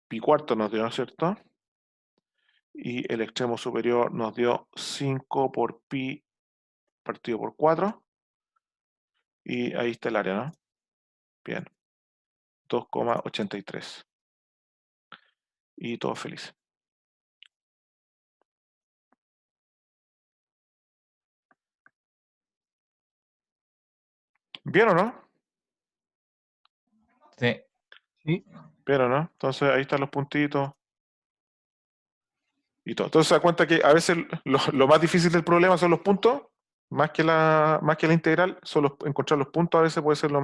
pi cuarto, nos dio, ¿no es cierto? Y el extremo superior nos dio 5 por pi partido por 4. Y ahí está el área, ¿no? Bien. 2,83. Y todos felices. ¿Bien o no? Sí. Sí, ¿Bien o no? Entonces ahí están los puntitos. Y todo. Entonces se da cuenta que a veces lo más difícil del problema son los puntos, más que la integral, encontrar los puntos a veces puede ser lo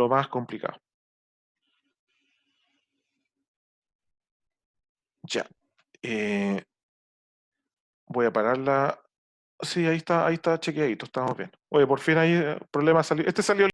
más complicado. Ya. Voy a pararla. Sí, ahí está chequeadito, estamos bien. Oye, por fin ahí el problema salió. Este salió